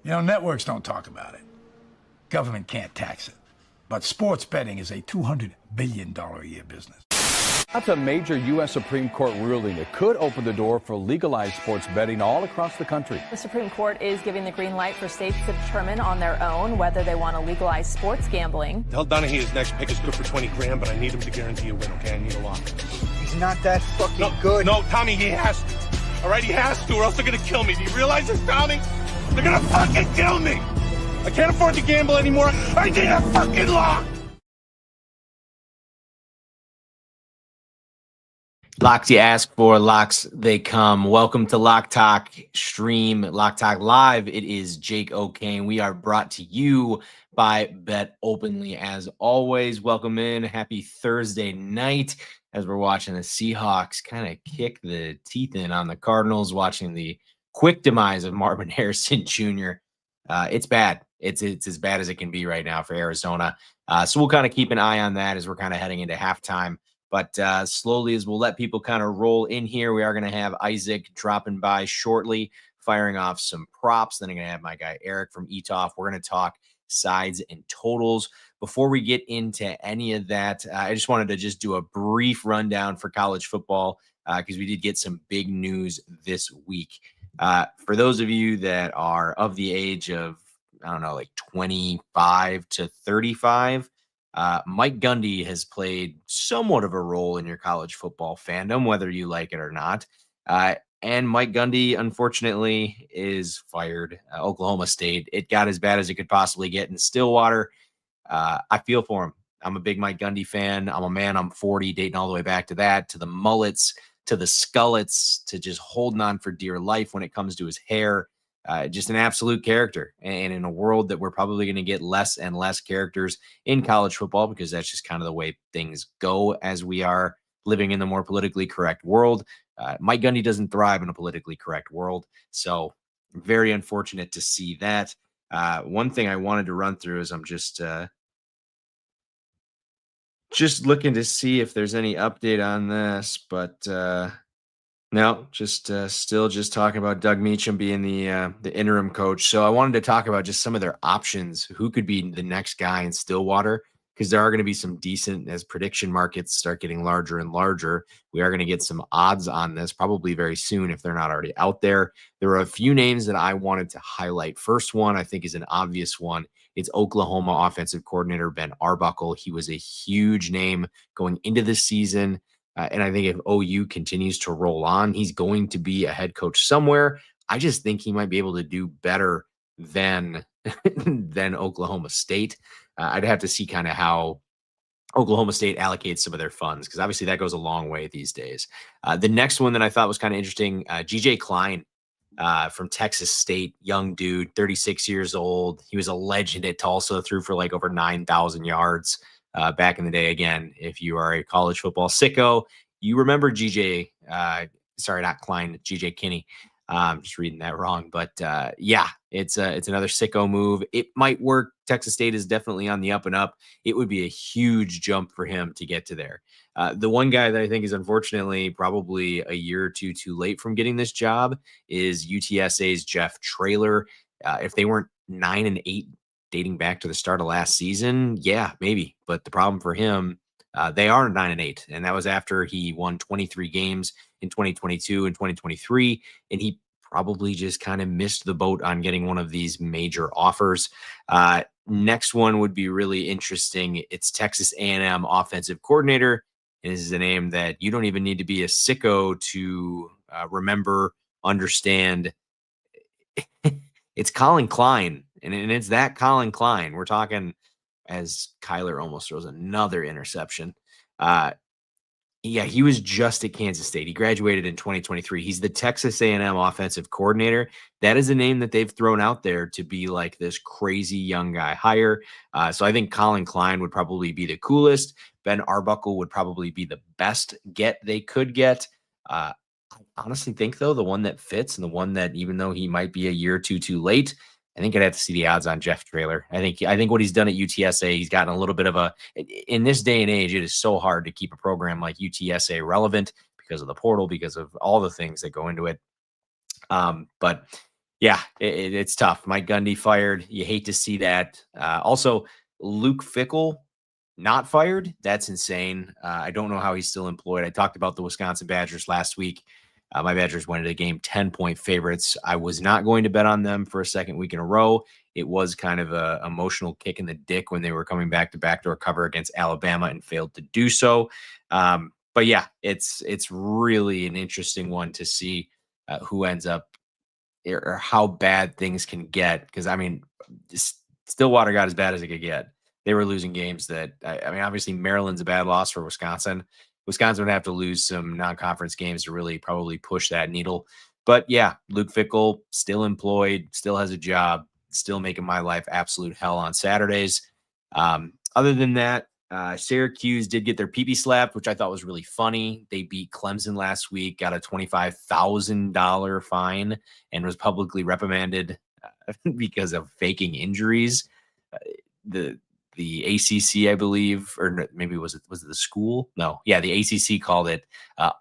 Networks don't talk about it. Government can't tax it. But sports betting is a $200 billion a year business. That's a major U.S. Supreme Court ruling that could open the door for legalized sports betting all across the country. The Supreme Court is giving the green light for states to determine on their own whether they want to legalize sports gambling. Tell Donahue his next pick is good for 20 grand, but I need him to guarantee a win, okay? I need a lock. He's not that fucking good. No, Tommy, he has to. All right, he has to, or else they're going to kill me. Do you realize this, Tommy? They're going to fucking kill me. I can't afford to gamble anymore. I need a fucking lock. Locks you ask for, locks they come. Welcome to Lock Talk Stream, Lock Talk Live. It is Jake O'Kane. We are brought to you by BetOpenly. As always, welcome in. Happy Thursday night as we're watching the Seahawks kind of kick the teeth in on the Cardinals, watching the quick demise of Marvin Harrison Jr. It's bad. It's as bad as it can be right now for Arizona. So we'll kind of keep an eye on that as we're kind of heading into halftime. But slowly, as we'll let people kind of roll in here, we are going to have Isaac dropping by shortly, firing off some props. Then I'm going to have my guy Eric from ETOF. We're going to talk sides and totals. Before we get into any of that, I just wanted to just do a brief rundown for college football because we did get some big news this week. For those of you that are of the age of, I don't know, like 25 to 35, Mike Gundy has played somewhat of a role in your college football fandom, whether you like it or not. And Mike Gundy, unfortunately, is fired. Oklahoma State. It got as bad as it could possibly get in Stillwater. I feel for him. I'm a big Mike Gundy fan. I'm a man. I'm 40, dating all the way back to that, to the mullets, to the skullets, to just holding on for dear life when it comes to his hair. Just an absolute character. And in a world that we're probably going to get less and less characters in college football, because that's just kind of the way things go as we are living in the more politically correct world. Mike Gundy doesn't thrive in a politically correct world. So very unfortunate to see that. One thing I wanted to run through is I'm just looking to see if there's any update on this, but no, just still just talking about Doug Meacham being the interim coach. So I wanted to talk about just some of their options, who could be the next guy in Stillwater, because there are going to be some decent, as prediction markets start getting larger and larger, we are going to get some odds on this probably very soon if they're not already out there. There are a few names that I wanted to highlight. First one I think is an obvious one. It's Oklahoma offensive coordinator Ben Arbuckle. He was a huge name going into this season. And I think if OU continues to roll on, he's going to be a head coach somewhere. I just think he might be able to do better than Oklahoma State. I'd have to see kind of how Oklahoma State allocates some of their funds, because obviously that goes a long way these days. The next one that I thought was kind of interesting, GJ Klein from Texas State, young dude, 36 years old. He was a legend at Tulsa, threw for like over 9,000 yards. Back in the day. Again, if you are a college football sicko, you remember GJ, sorry, not Klein, GJ Kinney. I'm just reading that wrong, but yeah, it's another sicko move. It might work. Texas State is definitely on the up and up. It would be a huge jump for him to get to there. The one guy that I think is unfortunately probably a year or two too late from getting this job is UTSA's Jeff Traylor. If they weren't 9-8 dating back to the start of last season, yeah, maybe. But the problem for him, they are 9-8, and that was after he won 23 games in 2022 and 2023, and he probably just kind of missed the boat on getting one of these major offers. Next one would be really interesting. It's Texas A&M offensive coordinator, and this is a name that you don't even need to be a sicko to remember, understand. It's Colin Klein. And it's that Colin Klein. We're talking, as Kyler almost throws another interception. Yeah, he was just at Kansas State. He graduated in 2023. He's the Texas A&M offensive coordinator. That is a name that they've thrown out there to be like this crazy young guy hire. So I think Colin Klein would probably be the coolest. Ben Arbuckle would probably be the best get they could get. I honestly think, though, the one that fits and the one that, even though he might be a year or two too late, I think I'd have to see the odds on Jeff Traylor. I think what he's done at UTSA, he's gotten a little bit of in this day and age, it is so hard to keep a program like UTSA relevant because of the portal, because of all the things that go into it. But Yeah, it's tough. Mike Gundy fired. You hate to see that. Also, Luke Fickell not fired. That's insane. I don't know how he's still employed. I talked about the Wisconsin Badgers last week. My Badgers went into the game 10-point favorites. I was not going to bet on them for a second week in a row. It was kind of a emotional kick in the dick when they were coming back to backdoor cover against Alabama and failed to do so. But yeah, it's really an interesting one to see who ends up or how bad things can get. Because I mean, Stillwater got as bad as it could get. They were losing games that I mean, obviously Maryland's a bad loss for Wisconsin. Wisconsin would have to lose some non-conference games to really probably push that needle. But yeah, Luke Fickell still employed, still has a job, still making my life absolute hell on Saturdays. Other than that, Syracuse did get their pee-pee slapped, which I thought was really funny. They beat Clemson last week, got a $25,000 fine, and was publicly reprimanded because of faking injuries. The ACC, I believe, or maybe was it the school? No, yeah, the ACC called it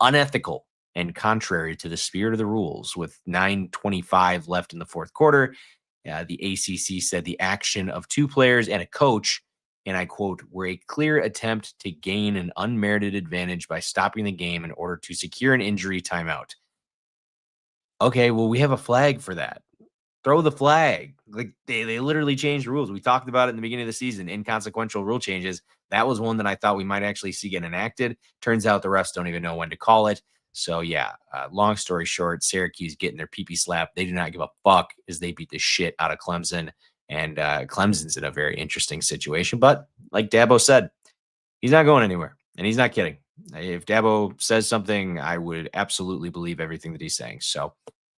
unethical and contrary to the spirit of the rules. With 9:25 left in the fourth quarter, the ACC said the action of two players and a coach, and I quote, were a clear attempt to gain an unmerited advantage by stopping the game in order to secure an injury timeout. Okay, well, we have a flag for that. Throw the flag. Like they literally changed the rules. We talked about it in the beginning of the season, inconsequential rule changes. That was one that I thought we might actually see get enacted. Turns out the refs don't even know when to call it. So yeah, long story short, Syracuse getting their pee-pee slap. They do not give a fuck as they beat the shit out of Clemson. And Clemson's in a very interesting situation. But like Dabo said, he's not going anywhere. And he's not kidding. If Dabo says something, I would absolutely believe everything that he's saying. So,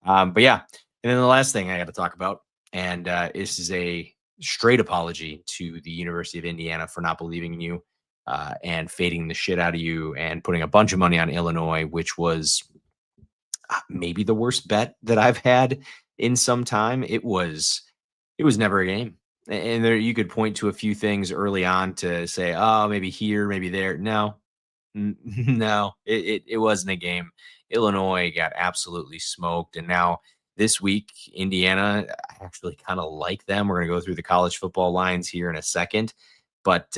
but yeah. And then the last thing I got to talk about, and this is a straight apology to the University of Indiana for not believing in you and fading the shit out of you and putting a bunch of money on Illinois, which was maybe the worst bet that I've had in some time. It was never a game. And there you could point to a few things early on to say, oh, maybe here, maybe there. No, no, it wasn't a game. Illinois got absolutely smoked. And now this week, Indiana, I actually kind of like them. We're going to go through the college football lines here in a second. But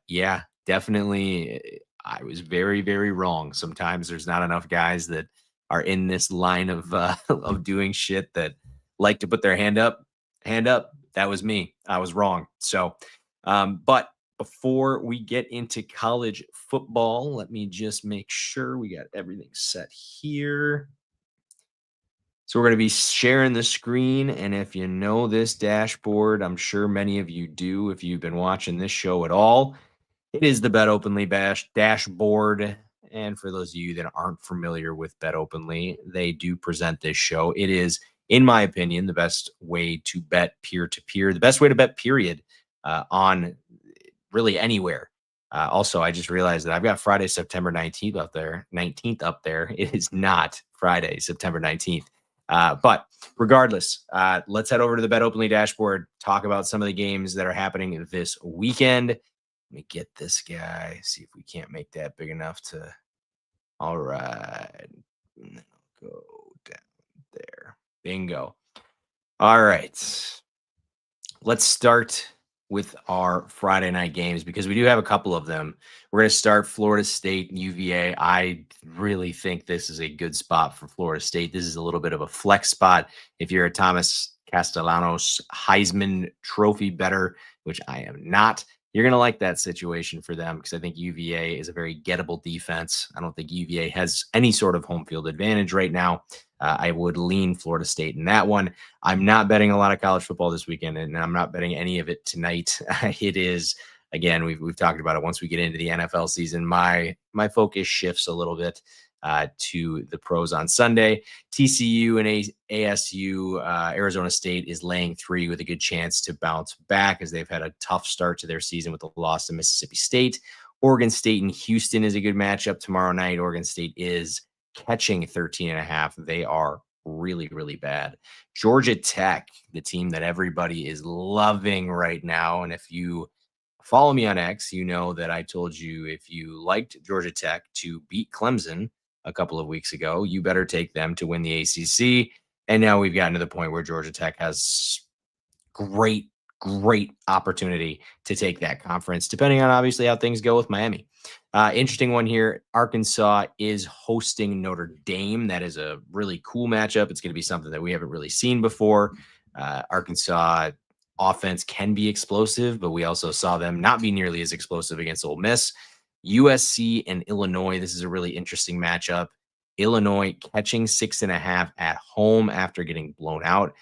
yeah, definitely, I was very, very wrong. Sometimes there's not enough guys that are in this line of doing shit that like to put their hand up. Hand up. That was me. I was wrong. So, but before we get into college football, let me just make sure we got everything set here. So we're going to be sharing the screen. And if you know this dashboard, I'm sure many of you do if you've been watching this show at all. It is the BetOpenly dashboard. And for those of you that aren't familiar with BetOpenly, they do present this show. It is, in my opinion, the best way to bet peer-to-peer, the best way to bet, period, on really anywhere. Also, I just realized that I've got Friday, September 19th up there. It is not Friday, September 19th. But regardless, let's head over to the BetOpenly dashboard, talk about some of the games that are happening this weekend. Let me get this guy, see if we can't make that big enough to. All right. Go down there. Bingo. All right. Let's start with our Friday night games because we do have a couple of them. We're going to start Florida State and UVA. I really think this is a good spot for Florida State. This is a little bit of a flex spot if you're a Thomas Castellanos Heisman Trophy bettor, which I am not. You're going to like that situation for them because I think UVA is a very gettable defense. I don't think UVA has any sort of home field advantage right now. I would lean Florida State in that one. I'm not betting a lot of college football this weekend, and I'm not betting any of it tonight. It is, again, we've talked about it. Once we get into the NFL season, my focus shifts a little bit to the pros on Sunday. TCU and ASU, Arizona State is laying 3 with a good chance to bounce back as they've had a tough start to their season with a loss to Mississippi State. Oregon State and Houston is a good matchup tomorrow night. Oregon State is catching 13.5. They are really, really bad. Georgia Tech, the team that everybody is loving right now. And if you follow me on X, you know that I told you if you liked Georgia Tech to beat Clemson a couple of weeks ago, you better take them to win the ACC. And now we've gotten to the point where Georgia Tech has great opportunity to take that conference, depending on obviously how things go with Miami. Interesting one here. Arkansas is hosting Notre Dame. That is a really cool matchup. It's going to be something that we haven't really seen before. Arkansas offense can be explosive, but we also saw them not be nearly as explosive against Ole Miss. USC and Illinois. This is a really interesting matchup. Illinois catching 6.5 at home after getting blown out.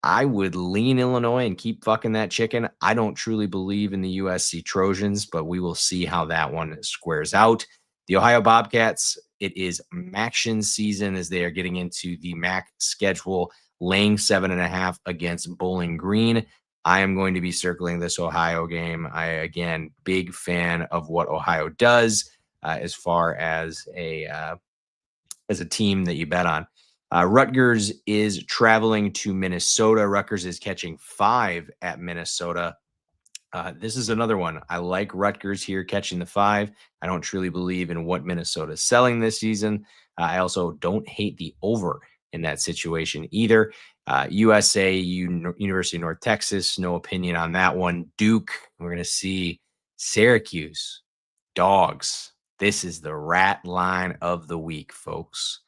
I would lean Illinois and keep fucking that chicken. I don't truly believe in the USC Trojans, but we will see how that one squares out. The Ohio Bobcats, it is MACtion season as they are getting into the MAC schedule, laying 7.5 against Bowling Green. I am going to be circling this Ohio game. Again, big fan of what Ohio does as far as a team that you bet on. Rutgers is traveling to Minnesota. Rutgers is catching 5 at Minnesota. This is another one. I like Rutgers here catching the 5. I don't truly believe in what Minnesota is selling this season. I also don't hate the over in that situation either. University of North Texas, no opinion on that one. Duke, we're going to see Syracuse, dogs. This is the rat line of the week, folks.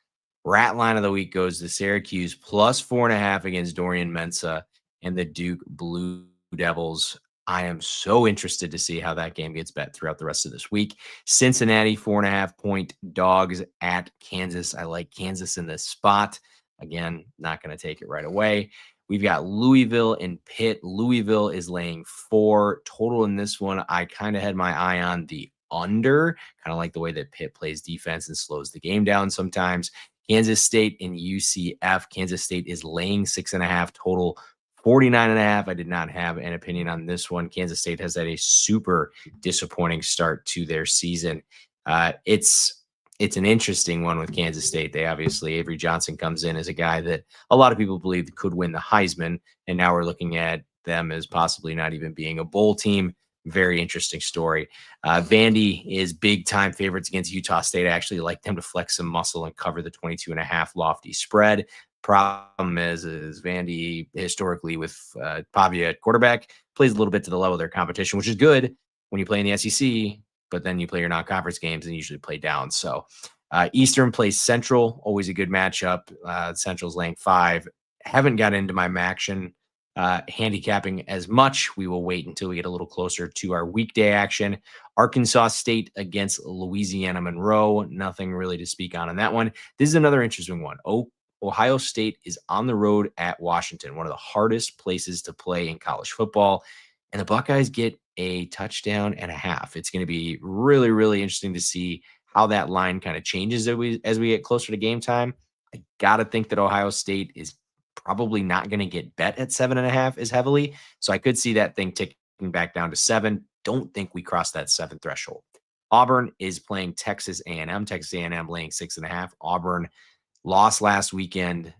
Rat line of the week goes to Syracuse plus 4.5 against Dorian Mensa and the Duke Blue Devils. I am so interested to see how that game gets bet throughout the rest of this week. Cincinnati, 4.5 point dogs at Kansas. I like Kansas in this spot. Again, not going to take it right away. We've got Louisville and Pitt. Louisville is laying 4 total in this one. I kind of had my eye on the under, kind of like the way that Pitt plays defense and slows the game down sometimes. Kansas State and UCF. Kansas State is laying 6.5 total, 49.5. I did not have an opinion on this one. Kansas State has had a super disappointing start to their season. It's an interesting one with Kansas State. They obviously, Avery Johnson comes in as a guy that a lot of people believe could win the Heisman, and now we're looking at them as possibly not even being a bowl team. Very interesting story. Vandy is big time favorites against Utah State. I actually like them to flex some muscle and cover the 22.5 lofty spread. Problem is Vandy historically with Pavia at quarterback plays a little bit to the level of their competition, which is good when you play in the SEC, but then you play your non-conference games and usually play down. So Eastern plays Central, always a good matchup. Central's laying 5. Haven't got into my MACtion handicapping as much. We will wait until we get a little closer to our weekday action. Arkansas State against Louisiana Monroe. Nothing really to speak on that one. This is another interesting one. Ohio State is on the road at Washington, one of the hardest places to play in college football. And the Buckeyes get a touchdown and a half. It's going to be really, really interesting to see how that line kind of changes as we get closer to game time. I got to think that Ohio State is probably not going to get bet at 7.5 as heavily. So I could see that thing ticking back down to 7. Don't think we crossed that 7 threshold. Auburn is playing Texas A&M. Texas A&M laying 6.5. Auburn lost last weekend,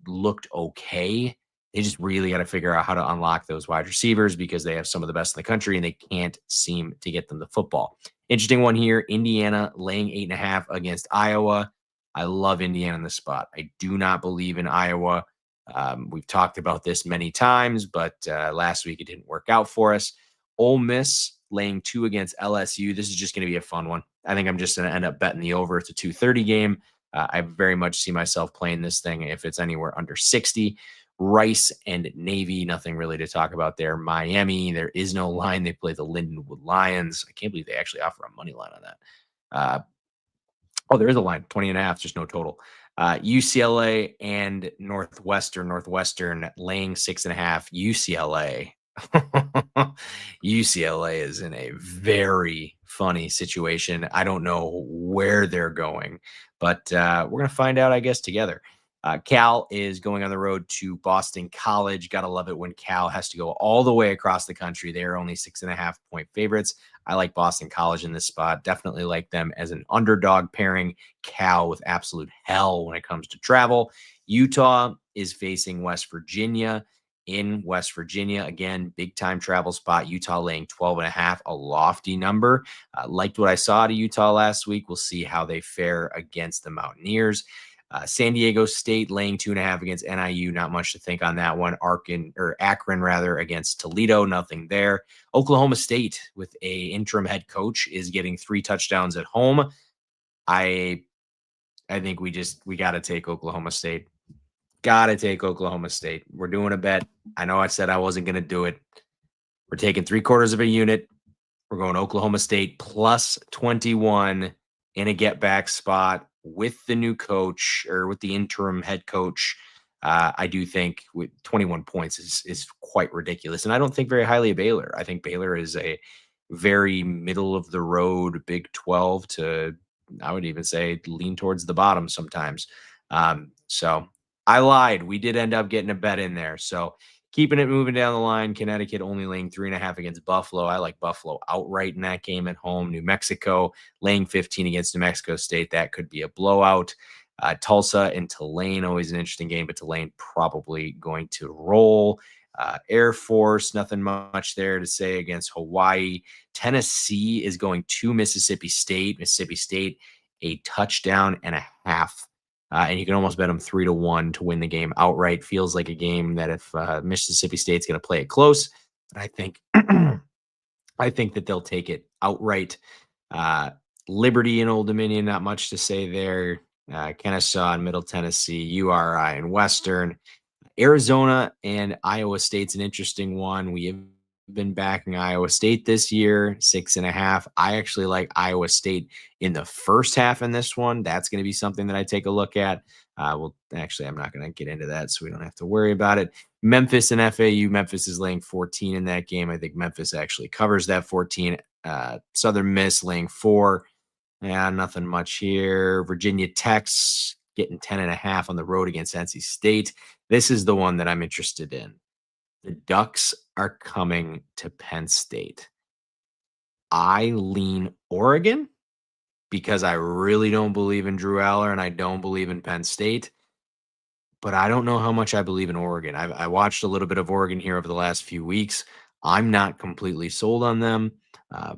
looked okay. They just really got to figure out how to unlock those wide receivers because they have some of the best in the country and they can't seem to get them the football. Interesting one here. Indiana laying 8.5 against Iowa. I love Indiana in this spot. I do not believe in Iowa. We've talked about this many times, but last week it didn't work out for us. Ole Miss laying 2 against LSU. This is just going to be a fun one. I think I'm just going to end up betting the over. It's a 2:30 game. I very much see myself playing this thing if it's anywhere under 60. Rice and Navy, nothing really to talk about there. Miami, there is no line. They play the Lindenwood Lions. I can't believe they actually offer a money line on that. There is a line, 20.5, just no total. UCLA and Northwestern laying 6.5. UCLA is in a very funny situation. I don't know where they're going, but we're going to find out, I guess, together. Cal is going on the road to Boston College. Got to love it when Cal has to go all the way across the country. They are only 6.5 point favorites. I like Boston College in this spot. Definitely like them as an underdog pairing. Cal with absolute hell when it comes to travel. Utah is facing West Virginia in West Virginia. Again, big time travel spot. Utah laying 12.5, a lofty number. Liked what I saw out of Utah last week. We'll see how they fare against the Mountaineers. San Diego State laying 2.5 against NIU. Not much to think on that one. Akron rather against Toledo. Nothing there. Oklahoma State with a interim head coach is getting 3 touchdowns at home. I think we got to take Oklahoma State. Got to take Oklahoma State. We're doing a bet. I know I said I wasn't going to do it. We're taking 3/4 of a unit. We're going Oklahoma State plus 21 in a get back spot with the new coach or with the interim head coach. I do think with 21 points is quite ridiculous. And I don't think very highly of Baylor. I think Baylor is a very middle of the road Big 12 to, I would even say, lean towards the bottom sometimes. So I lied. We did end up getting a bet in there. So keeping it moving down the line, Connecticut only laying 3.5 against Buffalo. I like Buffalo outright in that game at home. New Mexico laying 15 against New Mexico State. That could be a blowout. Tulsa and Tulane, always an interesting game, but Tulane probably going to roll. Air Force, nothing much there to say against Hawaii. Tennessee is going to Mississippi State. Mississippi State, a touchdown and a half. And you can almost bet them 3-1 to win the game outright. Feels like a game that if Mississippi State's going to play it close, but I think I think that they'll take it outright. Liberty and Old Dominion, not much to say there. Kennesaw and Middle Tennessee, URI and Western. Arizona and Iowa State's an interesting one. We have been backing Iowa State this year, 6.5. I actually like Iowa State in the first half in this one. That's going to be something that I take a look at. Well, actually, I'm not going to get into that, so we don't have to worry about it. Memphis and FAU. Memphis is laying 14 in that game. I think Memphis actually covers that 14. Southern Miss laying 4. Yeah, nothing much here. Virginia Tech's getting 10.5 on the road against NC State. This is the one that I'm interested in. The Ducks are coming to Penn State. I lean Oregon because I really don't believe in Drew Aller and I don't believe in Penn State. But I don't know how much I believe in Oregon. I watched a little bit of Oregon here over the last few weeks. I'm not completely sold on them.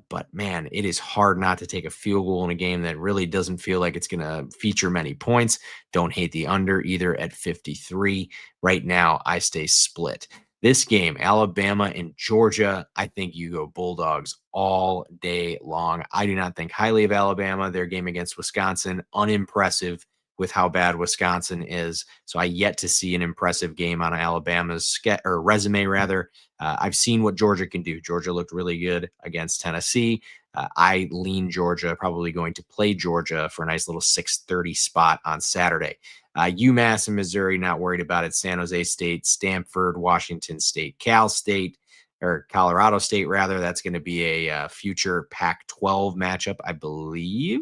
But man, it is hard not to take a field goal in a game that really doesn't feel like it's going to feature many points. Don't hate the under either at 53. Right now, I stay split. This game, Alabama and Georgia, I think you go Bulldogs all day long. I do not think highly of Alabama. Their game against Wisconsin, unimpressive with how bad Wisconsin is. So I yet to see an impressive game on Alabama's resume, rather. I've seen what Georgia can do. Georgia looked really good against Tennessee. I lean Georgia, probably going to play Georgia for a nice little 6:30 spot on Saturday. UMass and Missouri, not worried about it. San Jose State, Stanford, Washington State, Cal State, or Colorado State, rather. That's going to be a future Pac-12 matchup, I believe.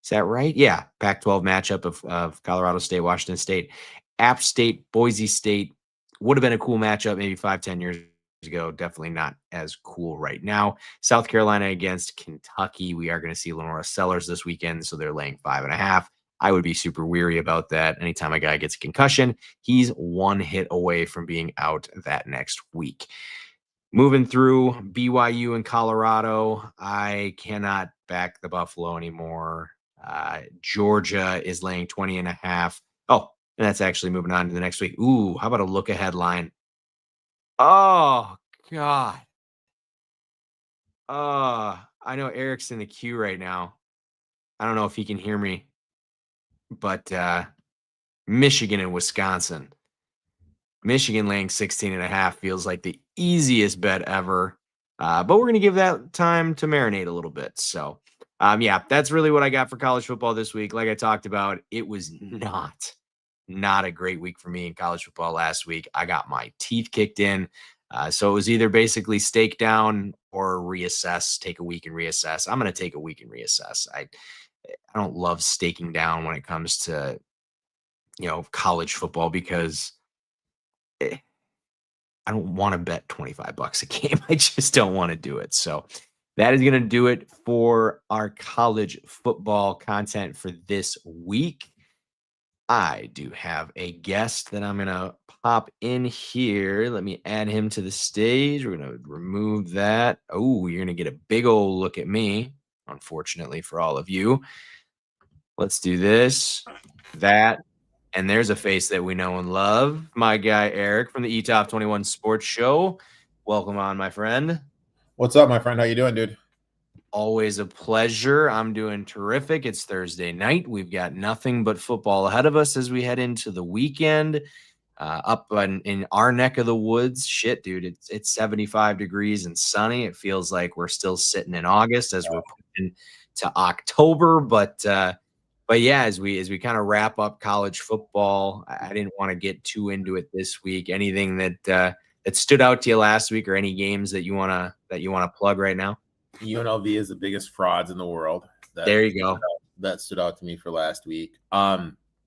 Is that right? Yeah, Pac-12 matchup of Colorado State, Washington State. App State, Boise State would have been a cool matchup maybe 5-10 years ago. Definitely not as cool right now. South Carolina against Kentucky. We are going to see Lenora Sellers this weekend, so they're laying 5.5. I would be super weary about that. Anytime a guy gets a concussion, he's one hit away from being out that next week. Moving through BYU and Colorado, I cannot back the Buffalo anymore. Georgia is laying 20.5. Oh, and that's actually moving on to the next week. Ooh, how about a look ahead line? Oh, God. I know Eric's in the queue right now. I don't know if he can hear me, but Michigan and Wisconsin. Michigan laying 16.5 feels like the easiest bet ever. But we're going to give that time to marinate a little bit. So, yeah, that's really what I got for college football this week. Like I talked about, it was not a great week for me in college football last week. I got my teeth kicked in. So it was either basically stake down or reassess, take a week and reassess. I'm going to take a week and reassess. I don't love staking down when it comes to, college football because I don't want to bet $25 a game. I just don't want to do it. So that is going to do it for our college football content for this week. I do have a guest that I'm going to pop in here. Let me add him to the stage. We're going to remove that. Oh, you're going to get a big old look at me, unfortunately for all of you. Let's do this, that, and there's a face that we know and love. My guy Eric from the eTop 21 Sports Show. Welcome on, my friend. What's up, my friend? How you doing, dude? Always a pleasure. I'm doing terrific. It's Thursday night. We've got nothing but football ahead of us as we head into the weekend. Up in our neck of the woods, shit, dude, it's 75 degrees and sunny. It feels like we're still sitting in August as we're pushing to October, but yeah, as we kind of wrap up college football, I didn't want to get too into it this week. Anything that stood out to you last week, or any games that you wanna plug right now? UNLV is the biggest frauds in the world. There you go. That stood out to me for last week.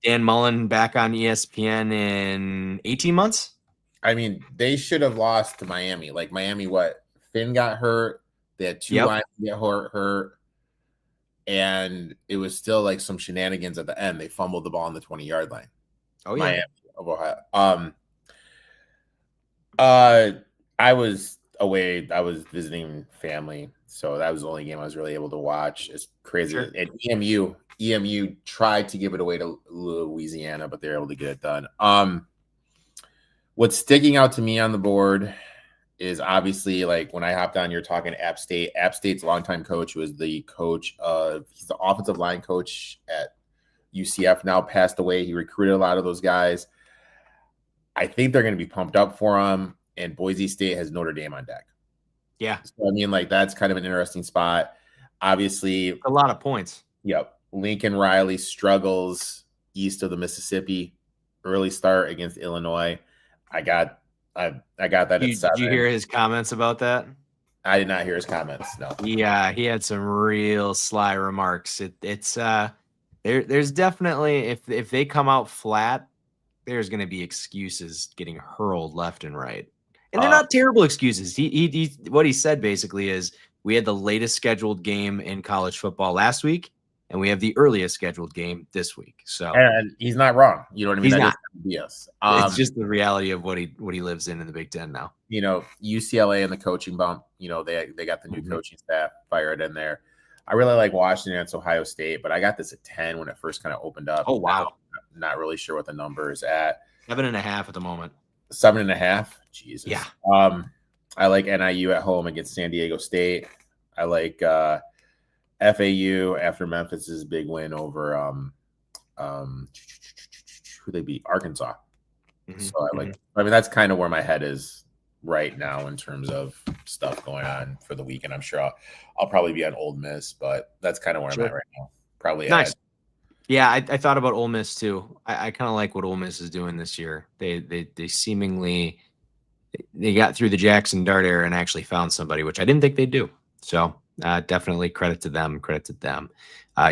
Dan Mullen back on ESPN in 18 months. I mean, they should have lost to Miami. Like Miami, what? Finn got hurt. They had two lines get hurt, and it was still like some shenanigans at the end. They fumbled the ball on the 20-yard line. Oh yeah. Miami of Ohio. I was away. I was visiting family, so that was the only game I was really able to watch. It's crazy. Sure. And EMU tried to give it away to Louisiana, but they're able to get it done. What's sticking out to me on the board is obviously, like, when I hopped on, you're talking App State. App State's longtime coach was the coach of, he's the offensive line coach at UCF, now passed away. He recruited a lot of those guys. I think they're going to be pumped up for him, and Boise State has Notre Dame on deck. Yeah. So, I mean, like, that's kind of an interesting spot. Obviously, a lot of points. Yep. Lincoln Riley struggles east of the Mississippi. Early start against Illinois. I got that at 7. Did you hear his comments about that? I did not hear his comments. No. Yeah, he had some real sly remarks. There's definitely, if they come out flat, there's going to be excuses getting hurled left and right, and they're not terrible excuses. He what he said basically is, we had the latest scheduled game in college football last week, and we have the earliest scheduled game this week. So, and he's not wrong. You know what I mean? He's not. Yes. It's just the reality of what he lives in the Big Ten now. You know, UCLA and the coaching bump. You know, they got the new coaching staff fired in there. I really like Washington. It's Ohio State, but I got this at 10 when it first kind of opened up. Oh wow! Not really sure what the number is at. 7.5 at the moment. 7.5. Jesus. Yeah. I like NIU at home against San Diego State. I like FAU after Memphis's big win over who they beat, Arkansas. Mm-hmm. So I mean, that's kind of where my head is right now in terms of stuff going on for the weekend. I'm sure I'll probably be on Ole Miss, but that's kind of where I'm at right now. Probably nice. Yeah, I thought about Ole Miss too. I kind of like what Ole Miss is doing this year. They seemingly they got through the Jackson Dart era and actually found somebody, which I didn't think they'd do. So definitely credit to them.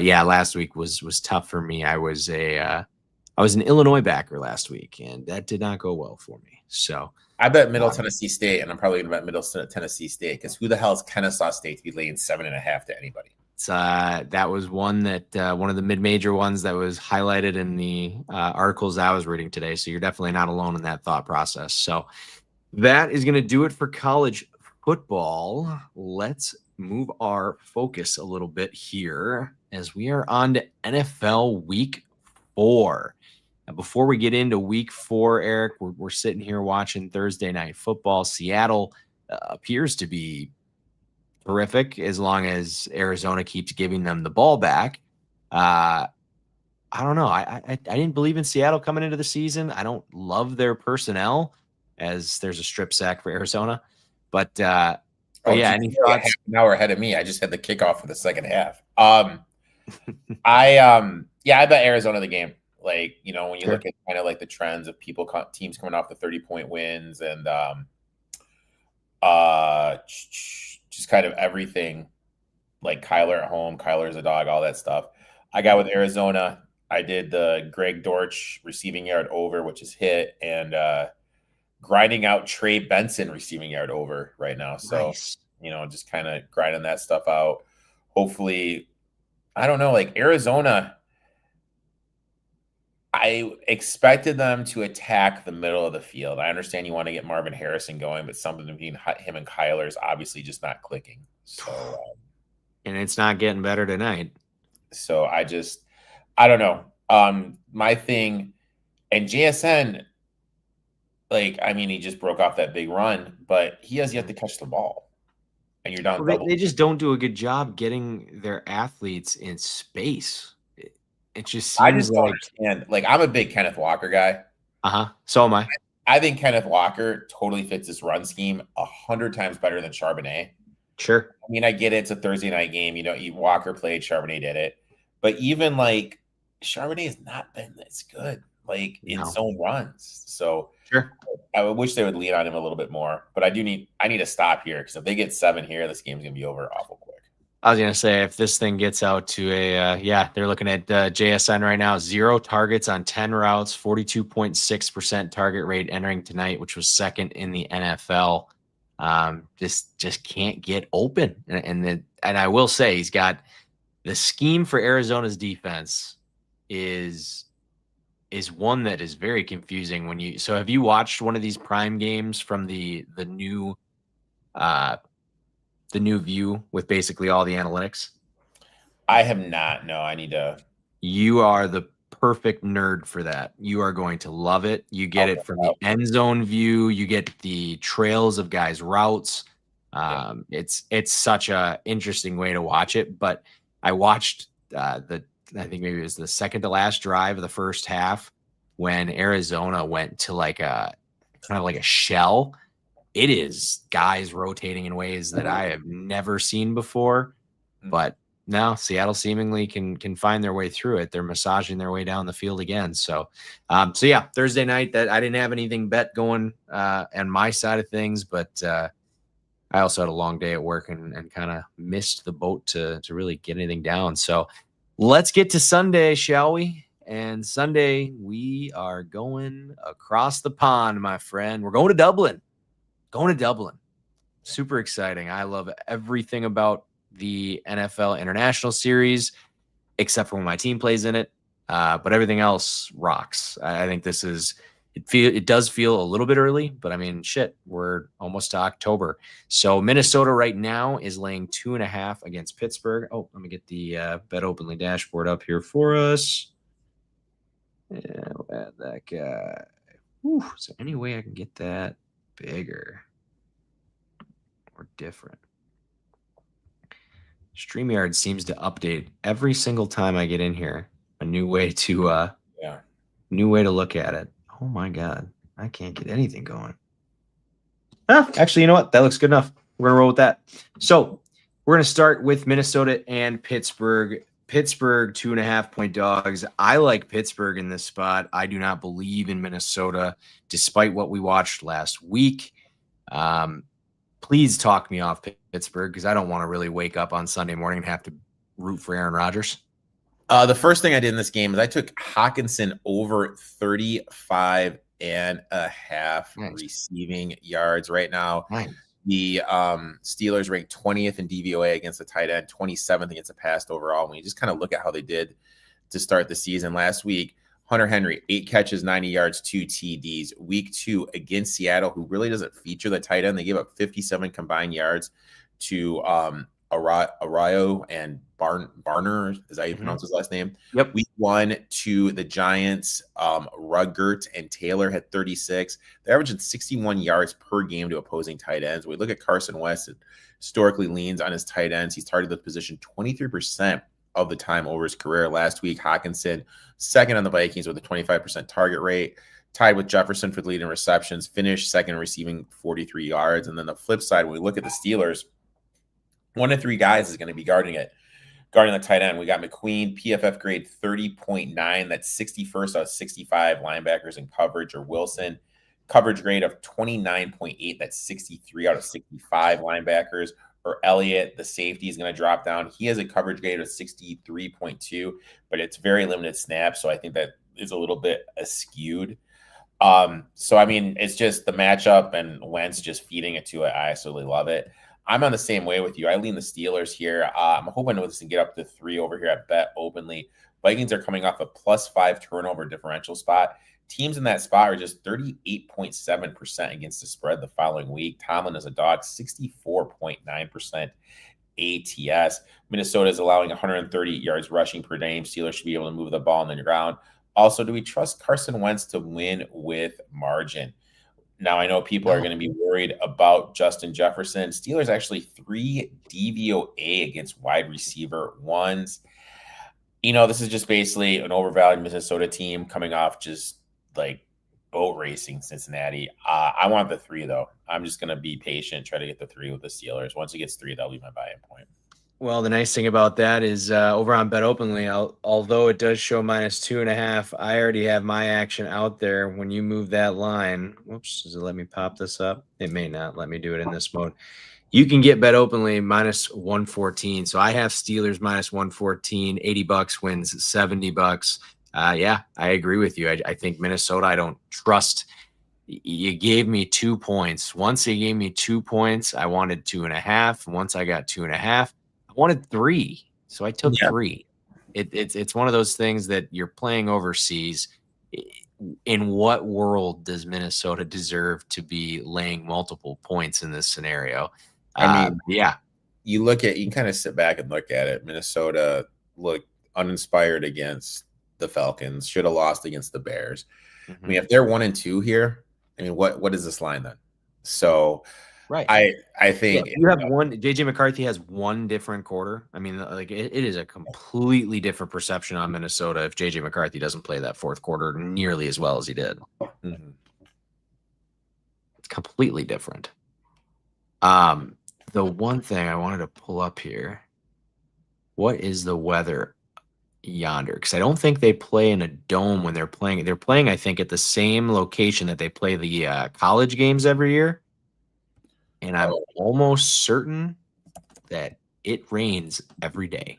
Yeah, last week was tough for me. I was an Illinois backer last week, and that did not go well for me. So I bet Middle Tennessee State, and I'm probably going to bet Middle Tennessee State, because who the hell is Kennesaw State to be laying 7.5 to anybody? That was one that one of the mid-major ones that was highlighted in the articles I was reading today. So you're definitely not alone in that thought process. So that is going to do it for college football. Let's move our focus a little bit here as we are on to NFL Week 4. Now, before we get into Week 4, Eric, we're sitting here watching Thursday Night Football. Seattle appears to be terrific as long as Arizona keeps giving them the ball back. I don't know. I didn't believe in Seattle coming into the season. I don't love their personnel, as there's a strip sack for Arizona. But yeah, any thoughts? Half an hour ahead of me. I just had the kickoff for the second half. I bet Arizona the game. Like, you know, when you look at kind of like the trends of teams coming off the 30-point wins and just kind of everything, like Kyler at home, Kyler's a dog, all that stuff. I got with Arizona. I did the Greg Dortch receiving yard over, which is hit, and grinding out Trey Benson receiving yard over right now. So, you know, just kind of grinding that stuff out. Hopefully, I don't know, like Arizona, I expected them to attack the middle of the field. I understand you want to get Marvin Harrison going, but something between him and Kyler is obviously just not clicking. So, and it's not getting better tonight. So I don't know. My thing, and JSN, like, I mean, he just broke off that big run, but he has yet to catch the ball, and you're down Well, double. they just don't do a good job getting their athletes in space. It just I seems just don't like, understand. Like, I'm a big Kenneth Walker guy. so am I. I think Kenneth Walker totally fits this run scheme 100 times better than Charbonnet. Sure. I mean, I get it. It's a Thursday night game. You know, Walker played, Charbonnet did it. But even like Charbonnet has not been this good, like in No. zone runs. So Sure. I wish they would lean on him a little bit more. But I need to stop here because if they get 7 here, this game's gonna be over awful quick. I was gonna say if this thing gets out to they're looking at JSN right now, 0 targets on 10 routes, 42.6% target rate entering tonight, which was second in the NFL. Just can't get open, and I will say he's got the scheme for Arizona's defense is one that is very confusing when you. So have you watched one of these prime games from the new view with basically all the analytics? I have not. No, I need to. You are the perfect nerd for that. You are going to love it. You get it from the end zone view. You get the trails of guys' routes. It's such a interesting way to watch it. But I watched I think maybe it was the second to last drive of the first half when Arizona went to like a kind of like a shell. It is guys rotating in ways that I have never seen before. But now Seattle seemingly can find their way through it. They're massaging their way down the field again. So yeah, Thursday night that I didn't have anything bet going on my side of things, but I also had a long day at work and kind of missed the boat to really get anything down. So let's get to Sunday, shall we? And Sunday we are going across the pond, my friend. We're going to Dublin. Super exciting. I love everything about the NFL International Series, except for when my team plays in it. But everything else rocks. I think this is it does feel a little bit early, but I mean, shit, we're almost to October. So Minnesota right now is laying 2.5 against Pittsburgh. Oh, let me get the BetOpenly dashboard up here for us. Yeah, we'll add that guy. Whew, is there any way I can get that bigger or different? StreamYard seems to update every single time I get in here. A new way to look at it. Oh my god, I can't get anything going. Actually, you know what? That looks good enough. We're gonna roll with that. So we're gonna start with Minnesota and Pittsburgh. Pittsburgh 2.5-point dogs. I like Pittsburgh in this spot. I do not believe in Minnesota, despite what we watched last week. Please talk me off Pittsburgh because I don't want to really wake up on Sunday morning and have to root for Aaron Rodgers. The first thing I did in this game is I took Hawkinson over 35.5 receiving yards right now. Nice. The Steelers ranked 20th in DVOA against the tight end, 27th against the pass overall. When you just kind of look at how they did to start the season last week, Hunter Henry, 8 catches, 90 yards, 2 TDs. Week 2 against Seattle, who really doesn't feature the tight end. They gave up 57 combined yards to Arroyo and Barner, is that how you pronounce his last name? Yep. Week 1 to the Giants, Rugert and Taylor had 36. They're averaging 61 yards per game to opposing tight ends. When we look at Carson Wentz, it historically leans on his tight ends. He's targeted the position 23% of the time over his career. Last week, Hawkinson, second on the Vikings with a 25% target rate, tied with Jefferson for the lead in receptions, finished second in receiving 43 yards. And then the flip side, when we look at the Steelers, 1 of 3 guys is going to be guarding the tight end. We got McQueen, PFF grade 30.9. That's 61st out of 65 linebackers in coverage, or Wilson, coverage grade of 29.8. That's 63 out of 65 linebackers. Or Elliott, the safety, is going to drop down. He has a coverage grade of 63.2, but it's very limited snaps, so I think that is a little bit skewed. So, I mean, it's just the matchup and Wentz just feeding it to it. I absolutely love it. I'm on the same way with you. I lean the Steelers here. I'm hoping this can get up to 3 over here at BetOpenly. Vikings are coming off a +5 turnover differential spot. Teams in that spot are just 38.7% against the spread the following week. Tomlin is a dog, 64.9% ATS. Minnesota is allowing 130 yards rushing per game. Steelers should be able to move the ball on the ground. Also, do we trust Carson Wentz to win with margin? Now, I know people are going to be worried about Justin Jefferson. Steelers actually 3 DVOA against wide receiver ones. This is just basically an overvalued Minnesota team coming off just like boat racing Cincinnati. I want the 3, though. I'm just going to be patient, try to get the 3 with the Steelers. Once it gets 3, that'll be my buy-in point. Well, the nice thing about that is over on BetOpenly, although it does show -2.5, I already have my action out there. When you move that line, whoops, does it let me pop this up? It may not let me do it in this mode. You can get BetOpenly -114. So I have Steelers -114, $80 wins $70. Yeah, I agree with you. I think Minnesota, I don't trust. You gave me 2 points. Once you gave me 2 points, I wanted 2.5. Once I got 2.5, I wanted 3. So I took 3. It's one of those things that you're playing overseas. In what world does Minnesota deserve to be laying multiple points in this scenario? I mean, yeah. You can kind of sit back and look at it. Minnesota looked uninspired against the Falcons, should have lost against the Bears. Mm-hmm. I mean, if they're 1-2 here, I mean, what is this line then? So right. I think you have one. JJ McCarthy has one different quarter. I mean, like it is a completely different perception on Minnesota if JJ McCarthy doesn't play that fourth quarter nearly as well as he did. Mm-hmm. It's completely different. The one thing I wanted to pull up here, what is the weather yonder? Because I don't think they play in a dome when they're playing. They're playing, I think, at the same location that they play the college games every year. And I'm almost certain that it rains every day.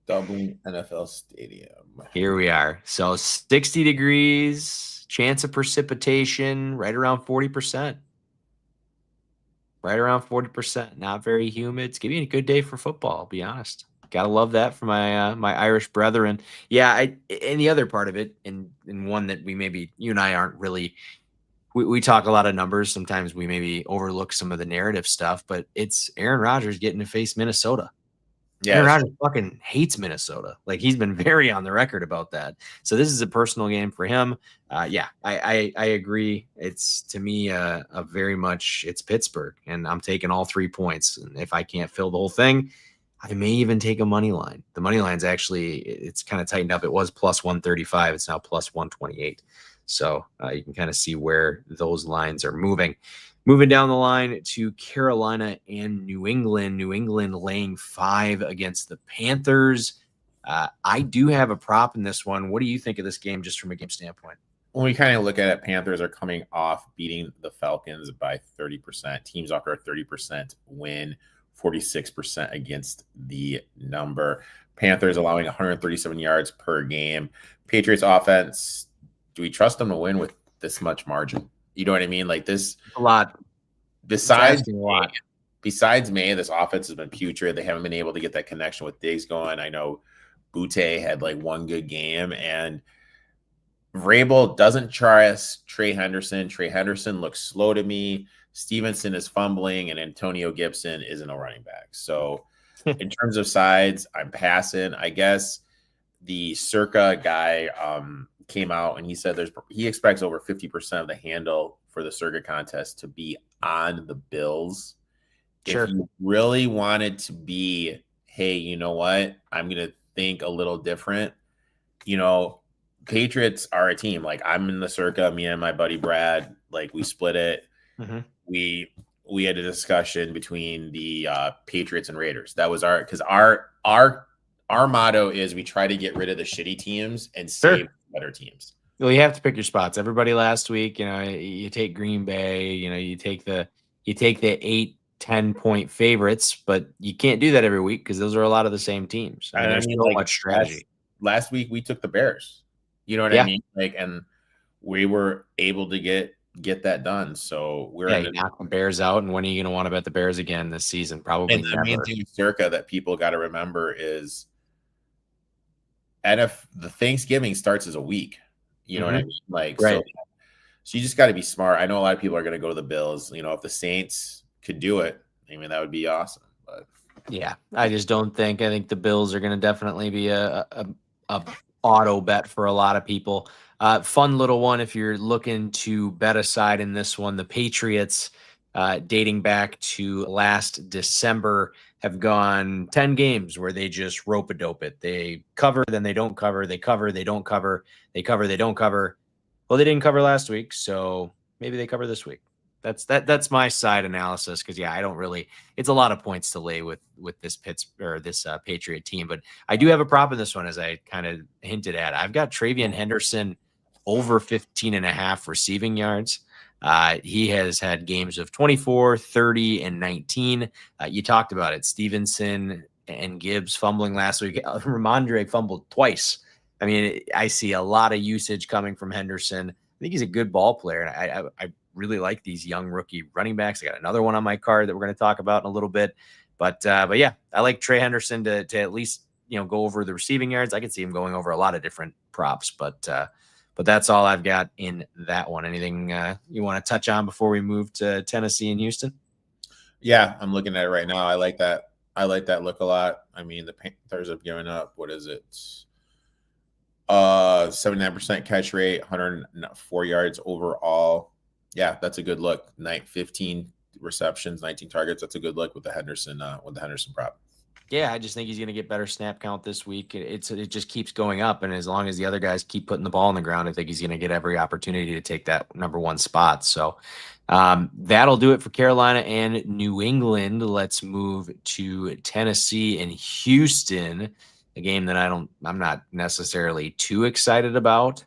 Dublin NFL Stadium. Here we are. So 60 degrees, chance of precipitation, right around 40%. Right around 40%. Not very humid. It's gonna be a good day for football, I'll be honest. Gotta love that for my my Irish brethren. Yeah, and the other part of it, and one that we maybe you and I aren't really we talk a lot of numbers. Sometimes we maybe overlook some of the narrative stuff, but it's Aaron Rodgers getting to face Minnesota. Yeah, Aaron Rodgers fucking hates Minnesota. Like he's been very on the record about that. So this is a personal game for him. Yeah, I agree. It's to me a very much it's Pittsburgh, and I'm taking all 3 points. And if I can't fill the whole thing, I may even take a money line. The money line's actually it's kind of tightened up. It was plus 135. It's now plus 128. So you can kind of see where those lines are moving. Moving down the line to Carolina and New England. New England laying 5 against the Panthers. I do have a prop in this one. What do you think of this game just from a game standpoint? When we kind of look at it, Panthers are coming off beating the Falcons by 30%. Teams after a 30% win, 46% against the number. Panthers allowing 137 yards per game. Patriots offense, do we trust them to win with this much margin? You know what I mean? Like this a lot. Besides May, this offense has been putrid. They haven't been able to get that connection with Diggs going. I know Butte had like one good game, and Vrabel doesn't trust Trey Henderson. Trey Henderson looks slow to me. Stevenson is fumbling, and Antonio Gibson isn't a running back. So in terms of sides, I'm passing. I guess the Circa guy came out and he said he expects over 50% of the handle for the Circa contest to be on the Bills. Sure. If you really wanted to be, hey, you know what? I'm going to think a little different. You know, Patriots are a team. Like I'm in the Circa, me and my buddy Brad, like we split it. Mm-hmm. We had a discussion between the Patriots and Raiders. That was because our motto is we try to get rid of the shitty teams and save better teams. Well, you have to pick your spots. Everybody last week, you take Green Bay, you take the 8-10 point favorites, but you can't do that every week because those are a lot of the same teams. I mean, there's so much strategy. Last week we took the Bears. You know what I mean? Like, and we were able to get that done. So we're you knock the Bears out, and when are you going to want to bet the Bears again this season? Probably and the never. Main thing with Circa that people got to remember is, and if the Thanksgiving starts as a week, you know what I mean? Like, so you just got to be smart. I know a lot of people are going to go to the Bills. You know, if the Saints could do it, I mean, that would be awesome. But Yeah, I just don't think. I think the Bills are going to definitely be a auto bet for a lot of people. Fun little one if you're looking to bet aside in this one. The Patriots, dating back to last December, have gone 10 games where they just rope a dope it. They cover, then they don't cover. They cover, they don't cover. They cover, they don't cover. Well, they didn't cover last week, so maybe they cover this week. That's my side analysis because I don't really. It's a lot of points to lay with this Patriot team, but I do have a prop in this one, as I kind of hinted at. I've got Travion Henderson over 15.5 receiving yards. He has had games of 24, 30, and 19. You talked about it. Stevenson and Gibbs fumbling last week. Ramondre fumbled twice. I mean, I see a lot of usage coming from Henderson. I think he's a good ball player, and I really like these young rookie running backs. I got another one on my card that we're going to talk about in a little bit. But yeah, I like Trey Henderson to at least go over the receiving yards. I could see him going over a lot of different props, but that's all I've got in that one. Anything you want to touch on before we move to Tennessee and Houston? Yeah, I'm looking at it right now. I like that. I like that look a lot. I mean, the Panthers have given up, what is it? 79% catch rate, 104 yards overall. Yeah, that's a good look. 15 receptions, 19 targets. That's a good look with the Henderson prop. Yeah, I just think he's going to get better snap count this week. It just keeps going up, and as long as the other guys keep putting the ball on the ground, I think he's going to get every opportunity to take that number one spot. So that'll do it for Carolina and New England. Let's move to Tennessee and Houston, a game that I'm not necessarily too excited about.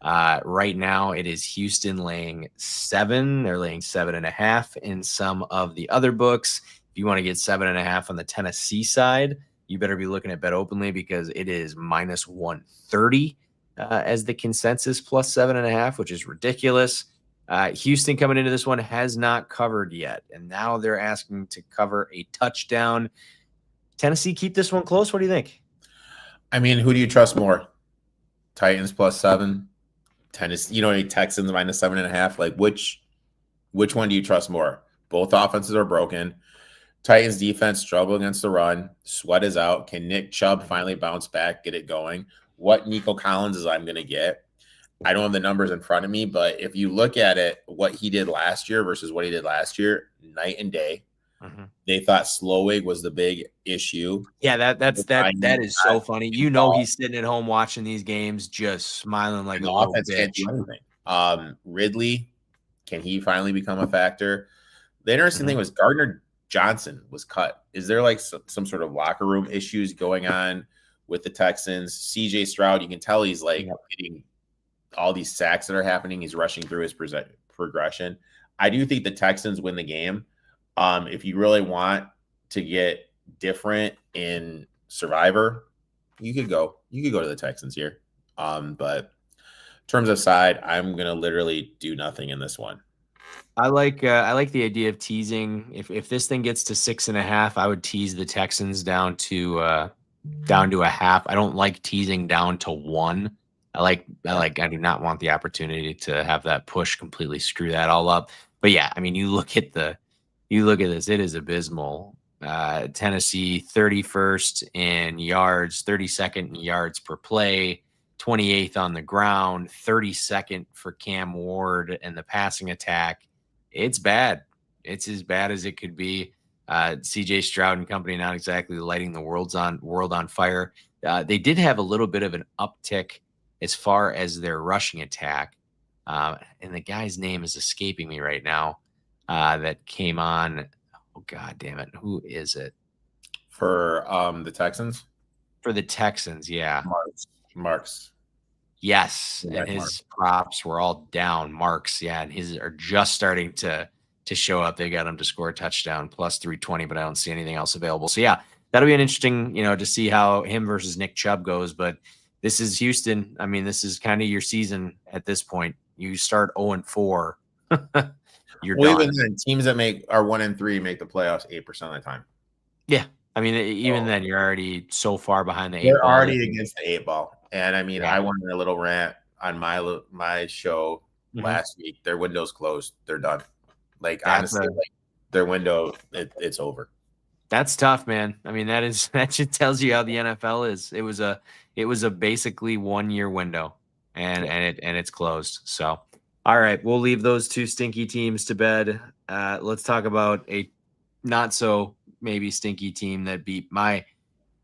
Right now, it is Houston laying 7. They're laying 7.5 in some of the other books. If you want to get 7.5 on the Tennessee side, you better be looking at BetOpenly because it is minus 130 as the consensus plus 7.5, which is ridiculous. Houston coming into this one has not covered yet, and now they're asking to cover a touchdown. Tennessee keep this one close. What do you think? I mean, who do you trust more? Titans plus 7, Tennessee, Texans minus 7.5. Like which one do you trust more? Both offenses are broken. Titans defense struggle against the run. Sweat is out. Can Nick Chubb finally bounce back, get it going? What Nico Collins is I'm going to get? I don't have the numbers in front of me, but if you look at it, what he did last year versus what he did last year, night and day. Mm-hmm. They thought Slowig was the big issue. Yeah, that is so funny. He's sitting at home watching these games, just smiling like a little bitch. Can't do anything. Ridley, can he finally become a factor? The interesting thing was Gardner Johnson was cut. Is there like some sort of locker room issues going on with the Texans? CJ Stroud, you can tell he's like getting all these sacks that are happening. He's rushing through his progression. I do think the Texans win the game. If you really want to get different in Survivor, you could go to the Texans here. But in terms of side, I'm gonna literally do nothing in this one. I like the idea of teasing. If this thing gets to 6.5, I would tease the Texans down to a half. I don't like teasing down to 1. I do not want the opportunity to have that push completely screw that all up. But yeah, I mean, you look at this, it is abysmal. Tennessee 31st in yards, 32nd in yards per play, 28th on the ground, 32nd for Cam Ward and the passing attack. It's bad. It's as bad as it could be. CJ Stroud and company not exactly lighting the world on fire. They did have a little bit of an uptick as far as their rushing attack. And the guy's name is escaping me right now. That came on. Oh God damn it. Who is it? For the Texans? For the Texans, yeah. Marks. Yes. And his props were all down. Marks, yeah, and his are just starting to show up. They got him to score a touchdown plus 320, but I don't see anything else available. So yeah, that'll be an interesting, to see how him versus Nick Chubb goes. But this is Houston. I mean, this is kind of your season at this point. You start 0-4. You're done. Even then, teams that are 1-3 make the playoffs 8% of the time. Yeah, I mean, even then, you're already so far behind the 8 ball. They're already against the 8 ball, and I mean, I went on a little rant on my show last week. Their window's closed. They're done. Like honestly, their window, it's over. That's tough, man. I mean, that just tells you how the NFL is. It was a basically 1 year window, and it's closed. So, all right, we'll leave those two stinky teams to bed. Let's talk about a not so maybe stinky team that beat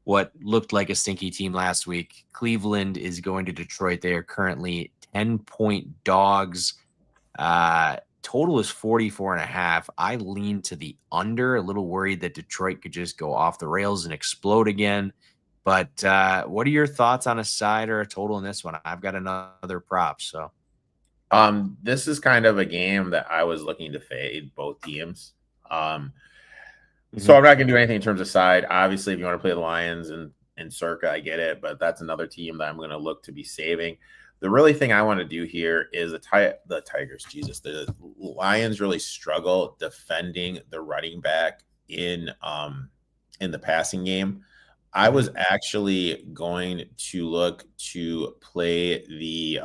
what looked like a stinky team last week. Cleveland is going to Detroit. They are currently 10-point dogs. Total is 44.5. I lean to the under, a little worried that Detroit could just go off the rails and explode again. But what are your thoughts on a side or a total in this one? I've got another prop. So this is kind of a game that I was looking to fade both teams. So I'm not going to do anything in terms of side. Obviously, if you want to play the Lions and Circa, I get it, but that's another team that I'm going to look to be saving. The really thing I want to do here is the Tigers. Jesus, the Lions really struggle defending the running back in the passing game. I was actually going to look to play the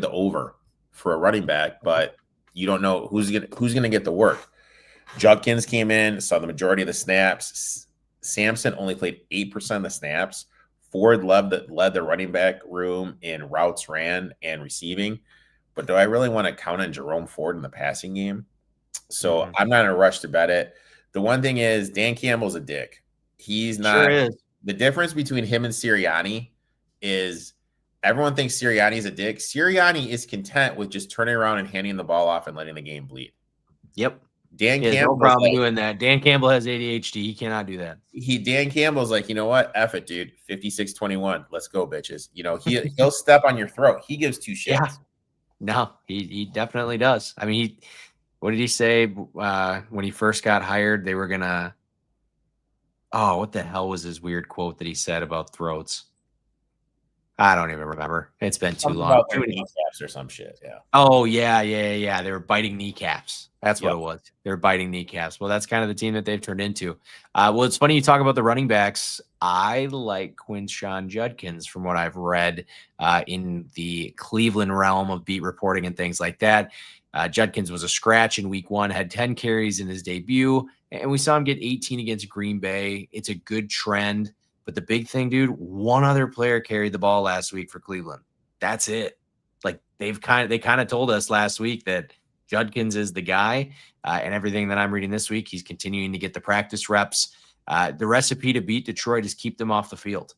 over for a running back, but you don't know who's gonna get the work. Judkins came in, saw the majority of the snaps. Sampson only played 8% of the snaps. Ford led the running back room in routes ran and receiving. But do I really want to count on Jerome Ford in the passing game? So I'm not in a rush to bet it. The one thing is Dan Campbell's a dick. He's not. Sure is. The difference between him and Sirianni is everyone thinks Sirianni's a dick. Sirianni is content with just turning around and handing the ball off and letting the game bleed. Yep. Dan Campbell, no problem doing that. Dan Campbell has ADHD. He cannot do that. Dan Campbell's like, you know what? F it, dude. 56-21. Let's go, bitches. You know, he'll step on your throat. He gives two shits. Yeah. No, he definitely does. I mean, what did he say when he first got hired? They were gonna. Oh, what the hell was his weird quote that he said about throats? I don't even remember. It's been too long. About their kneecaps or some shit. Yeah. Oh, yeah. They were biting kneecaps. That's what it was. They were biting kneecaps. Well, that's kind of the team that they've turned into. Well, it's funny you talk about the running backs. I like Quinshon Judkins from what I've read in the Cleveland realm of beat reporting and things like that. Judkins was a scratch in week 1, had 10 carries in his debut, and we saw him get 18 against Green Bay. It's a good trend. But the big thing, dude, one other player carried the ball last week for Cleveland. That's it. Like they kind of told us last week that Judkins is the guy, and everything that I'm reading this week, he's continuing to get the practice reps. The recipe to beat Detroit is keep them off the field.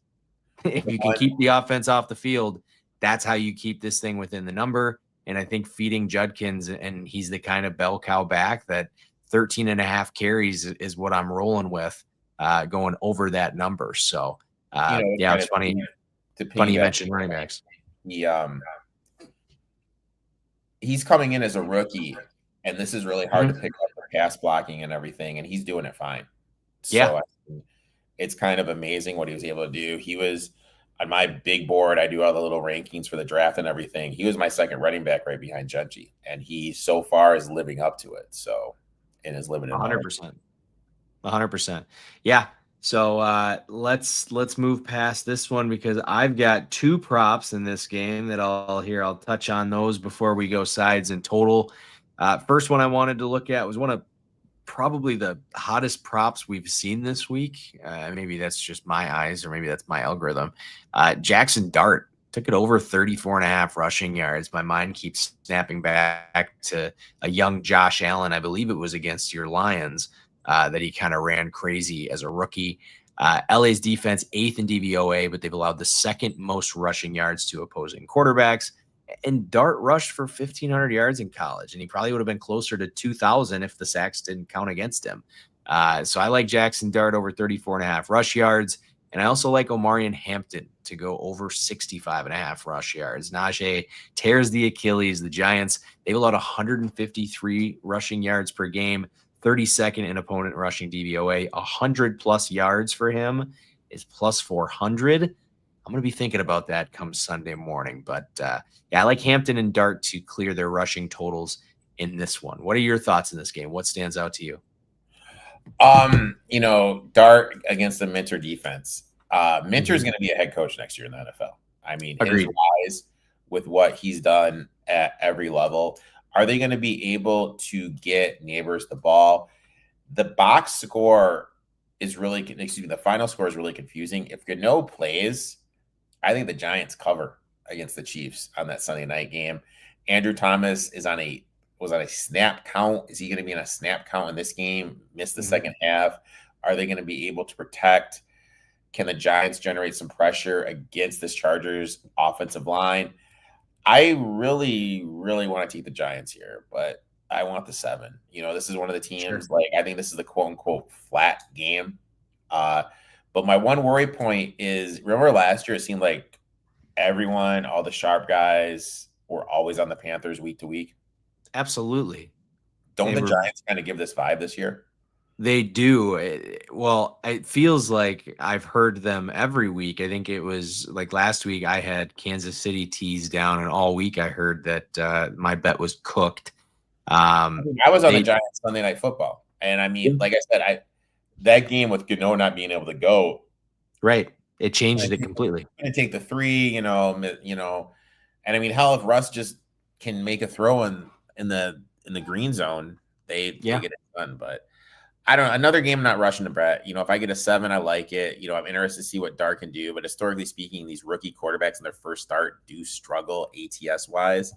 If you can keep the offense off the field, that's how you keep this thing within the number. And I think feeding Judkins, and he's the kind of bell cow back that 13.5 carries is what I'm rolling with. Going over that number. So, it's funny. Funny you mentioned running backs. He's coming in as a rookie, and this is really hard to pick up the pass blocking and everything, and he's doing it fine. So it's kind of amazing what he was able to do. He was on my big board. I do all the little rankings for the draft and everything. He was my second running back right behind Judgy, and he so far is living up to it. So, and is living in 100%. 100%. Yeah. So let's move past this one because I've got 2 props in this game that I'll touch on those before we go sides and total. First one I wanted to look at was one of probably the hottest props we've seen this week. Maybe that's just my eyes or maybe that's my algorithm. Jackson Dart took it over 34.5 rushing yards. My mind keeps snapping back to a young Josh Allen. I believe it was against your Lions. That he kind of ran crazy as a rookie. LA's defense 8th in DVOA, but they've allowed the 2nd most rushing yards to opposing quarterbacks. And Dart rushed for 1,500 yards in college, and he probably would have been closer to 2,000 if the sacks didn't count against him. So I like Jackson Dart over 34.5 rush yards, and I also like Omarion Hampton to go over 65.5 rush yards. Najee tears the Achilles. The Giants, they've allowed 153 rushing yards per game. 32nd in opponent rushing DVOA, 100+ yards for him is plus 400. I'm going to be thinking about that come Sunday morning. But I like Hampton and Dart to clear their rushing totals in this one. What are your thoughts in this game? What stands out to you? Dart against the Minter defense. Minter is going to be a head coach next year in the NFL. I mean, his rise with what he's done at every level. Are they going to be able to get Neighbors the ball? The box score is really, the final score is really confusing. If Gano plays, I think the Giants cover against the Chiefs on that Sunday night game. Andrew Thomas was on a snap count. Is he going to be on a snap count in this game? Missed the second half. Are they going to be able to protect? Can the Giants generate some pressure against this Chargers offensive line? I really, really want to take the Giants here, but I want the 7. This is one of the teams, I think this is the quote unquote flat game. But my one worry point is, remember last year, it seemed like everyone, all the sharp guys, were always on the Panthers week to week. Absolutely. Don't the Giants kind of give this vibe this year? They do. Well, it feels like I've heard them every week. I think it was like last week I had Kansas City teased down, and all week I heard that my bet was cooked. I was on the Giants Sunday Night Football. And I mean, like I said, that game with Gano not being able to go. Right. It changed it completely. Going to take the 3, and I mean, hell, if Russ just can make a throw in the green zone, they get it done. But I don't know. Another game I'm not rushing to bet. If I get a 7, I like it. I'm interested to see what Dart can do. But historically speaking, these rookie quarterbacks in their first start do struggle ATS wise.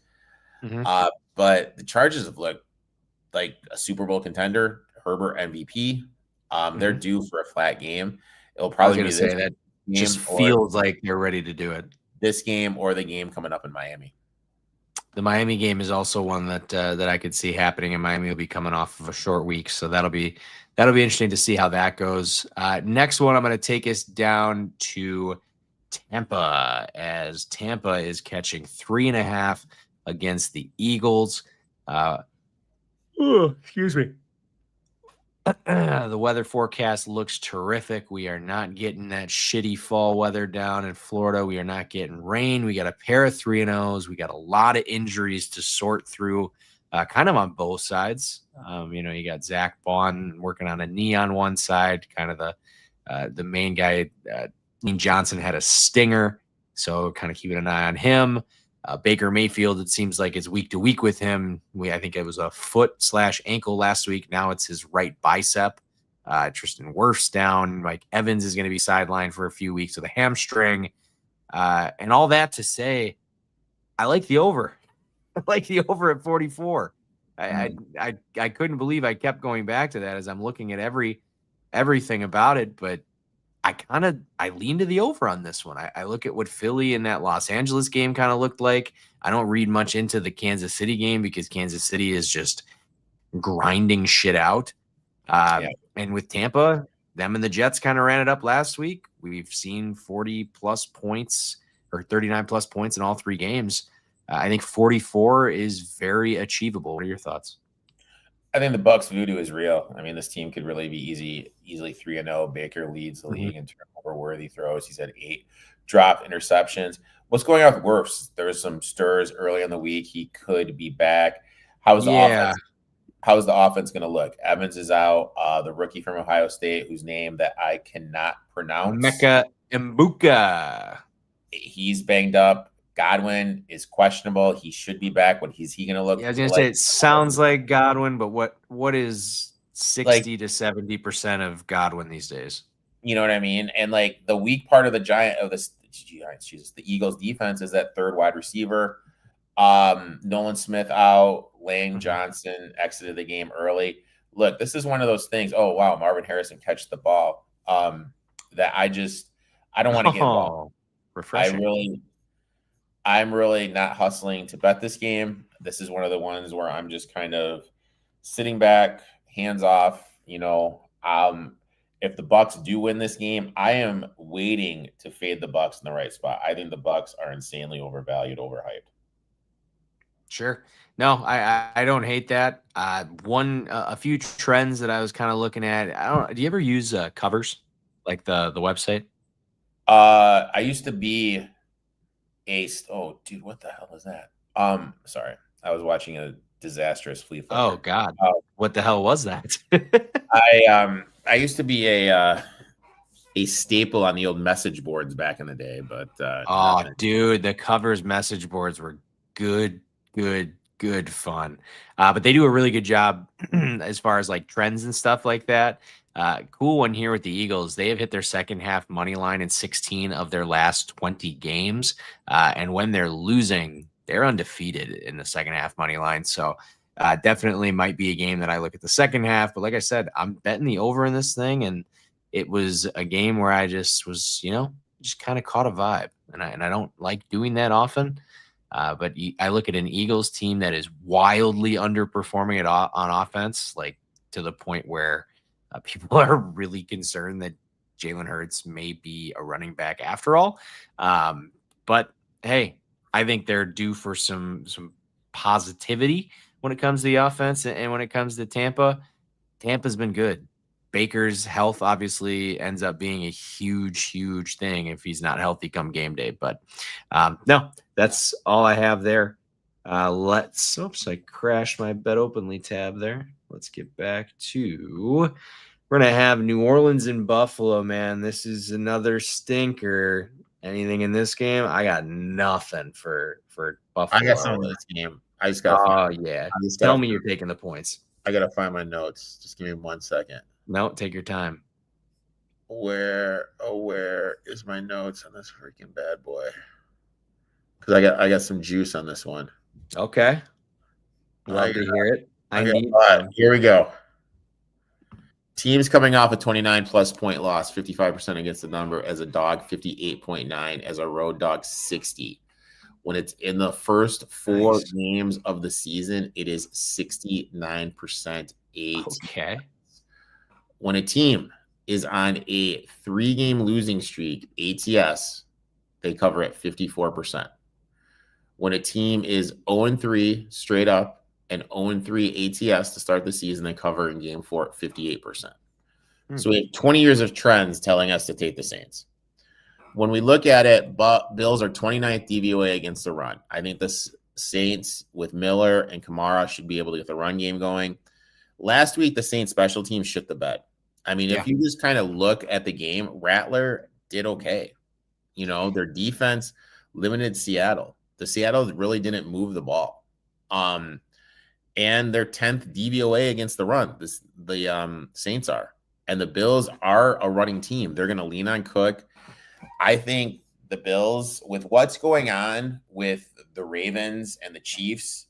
But the Chargers have looked like a Super Bowl contender. Herbert MVP. They're due for a flat game. It'll probably be this that game. Just feels like they're ready to do it. This game or the game coming up in Miami. The Miami game is also one that I could see happening, and Miami will be coming off of a short week, so that'll be interesting to see how that goes. Next one, I'm going to take us down to Tampa, as Tampa is catching 3.5 against the Eagles. Excuse me. The weather forecast looks terrific. We are not getting that shitty fall weather down in Florida. We are not getting rain. We got a pair of 3-0s. We got a lot of injuries to sort through, kind of on both sides. You got Zach Bond working on a knee on one side, kind of the main guy. Dean Johnson had a stinger, so kind of keeping an eye on him. Baker Mayfield, it seems like it's week to week with him. I think it was a foot/ankle last week. Now it's his right bicep. Tristan Wirfs down. Mike Evans is going to be sidelined for a few weeks with a hamstring. And all that to say, I like the over. I like the over at 44. I couldn't believe I kept going back to that as I'm looking at everything about it, but I lean to the over on this one. I look at what Philly in that Los Angeles game kind of looked like. I don't read much into the Kansas City game because Kansas City is just grinding shit out. And with Tampa, them and the Jets kind of ran it up last week. We've seen 40 plus points or 39 plus points in all 3 games. I think 44 is very achievable. What are your thoughts? I think the Bucs voodoo is real. I mean, this team could really be easily 3-0. Baker leads the league in turnover-worthy throws. He's had 8 dropped interceptions. What's going on with Wirfs? There was some stirs early in the week. He could be back. How's the offense? How is the offense going to look? Evans is out. The rookie from Ohio State, whose name that I cannot pronounce. Mecca Mbuka. He's banged up. Godwin is questionable. He should be back. What is he going to look? Yeah, I was going to say it sounds like Godwin, but what is 60 to 70% of Godwin these days? You know what I mean? And the weak part of the the Eagles defense is that third wide receiver. Nolan Smith out. Lane Johnson exited the game early. Look, this is one of those things. Oh wow, Marvin Harrison catches the ball. That I don't want to get involved. Refreshing. I'm really not hustling to bet this game. This is one of the ones where I'm just kind of sitting back, hands off. If the Bucs do win this game, I am waiting to fade the Bucs in the right spot. I think the Bucs are insanely overvalued, overhyped. Sure. No, I don't hate that. A few trends that I was kind of looking at. Do you ever use covers, like the website? I used to be oh dude, what the hell is that? Sorry, I was watching a disastrous flea flicker. Oh god, what the hell was that? I used to be a staple on the old message boards back in the day, but dude, the covers message boards were good good fun. But they do a really good job as far as like trends and stuff like that. Cool one here with the Eagles. They have hit their second half money line in 16 of their last 20 games. And when they're losing, they're undefeated in the second half money line. So definitely might be a game that I look at the second half. But like I said, I'm betting the over in this thing. And it was a game where I just was, just kind of caught a vibe. And I don't like doing that often. But I look at an Eagles team that is wildly underperforming on offense, like to the point where people are really concerned that Jalen Hurts may be a running back after all. But hey, I think they're due for some positivity when it comes to the offense, and when it comes to Tampa. Tampa's been good. Baker's health obviously ends up being a huge thing if he's not healthy come game day. But no, that's all I have there. Oops, I crashed my BetOpenly tab there. Let's get back to, we're going to have New Orleans and Buffalo, man. This is another stinker. Anything in this game? I got nothing for Buffalo. I got something in this game. I just Oh, got. yeah. Tell me you're taking the points. I gotta find my notes. Just give me 1 second. No, take your time. Where is my notes on this freaking bad boy? Because I got some juice on this one. Okay. Love to hear it. Here we go. Teams coming off a 29-plus point loss, 55% against the number as a dog, 58.9 as a road dog, 60. When it's in the first 4 games of the season, it is 69%. Okay. When a team is on a 3-game losing streak, ATS, they cover at 54%. When a team is 0-3 straight up and 0-3 ATS to start the season, they cover in game 4 at 58%. So we have 20 years of trends telling us to take the Saints. When we look at it, Bills are 29th DVOA against the run. I think the Saints with Miller and Kamara should be able to get the run game going. Last week, the Saints special team shit the bed. I mean, if you just kind of look at the game, Rattler did okay. Their defense limited Seattle. The Seattle really didn't move the ball. And they're 10th DVOA against the run. The Saints are. And the Bills are a running team. They're going to lean on Cook. I think the Bills, with what's going on with the Ravens and the Chiefs,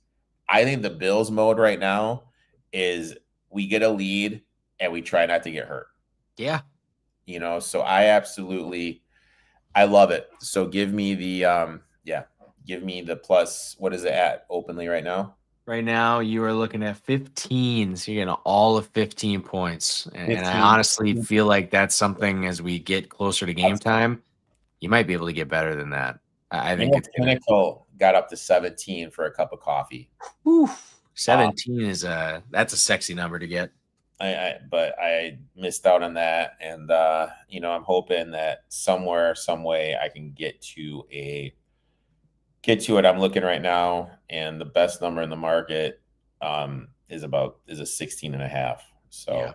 I think the Bills mode right now is we get a lead and we try not to get hurt. Yeah. So I love it. So give me the plus. What is it at openly right now? Right now, you are looking at 15, so you're getting all of 15 points. And I honestly feel like that's something as we get closer to game time, you might be able to get better than that. I think it's Pinnacle got up to 17 for a cup of coffee. Whew. 17 that's a sexy number to get. But I missed out on that, and I'm hoping that somewhere, some way, I can get to it. I'm looking right now, and the best number in the market is a 16.5. So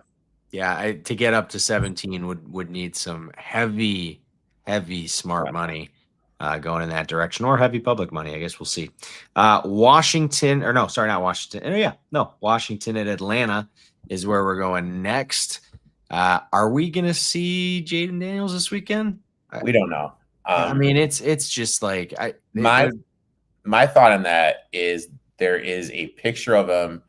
yeah, to get up to 17 would need some heavy smart money going in that direction, or heavy public money. I guess we'll see. Washington at Atlanta is where we're going next. Are we gonna see Jaden Daniels this weekend? We don't know. I mean, it's just like my thought on that is there is a picture of him,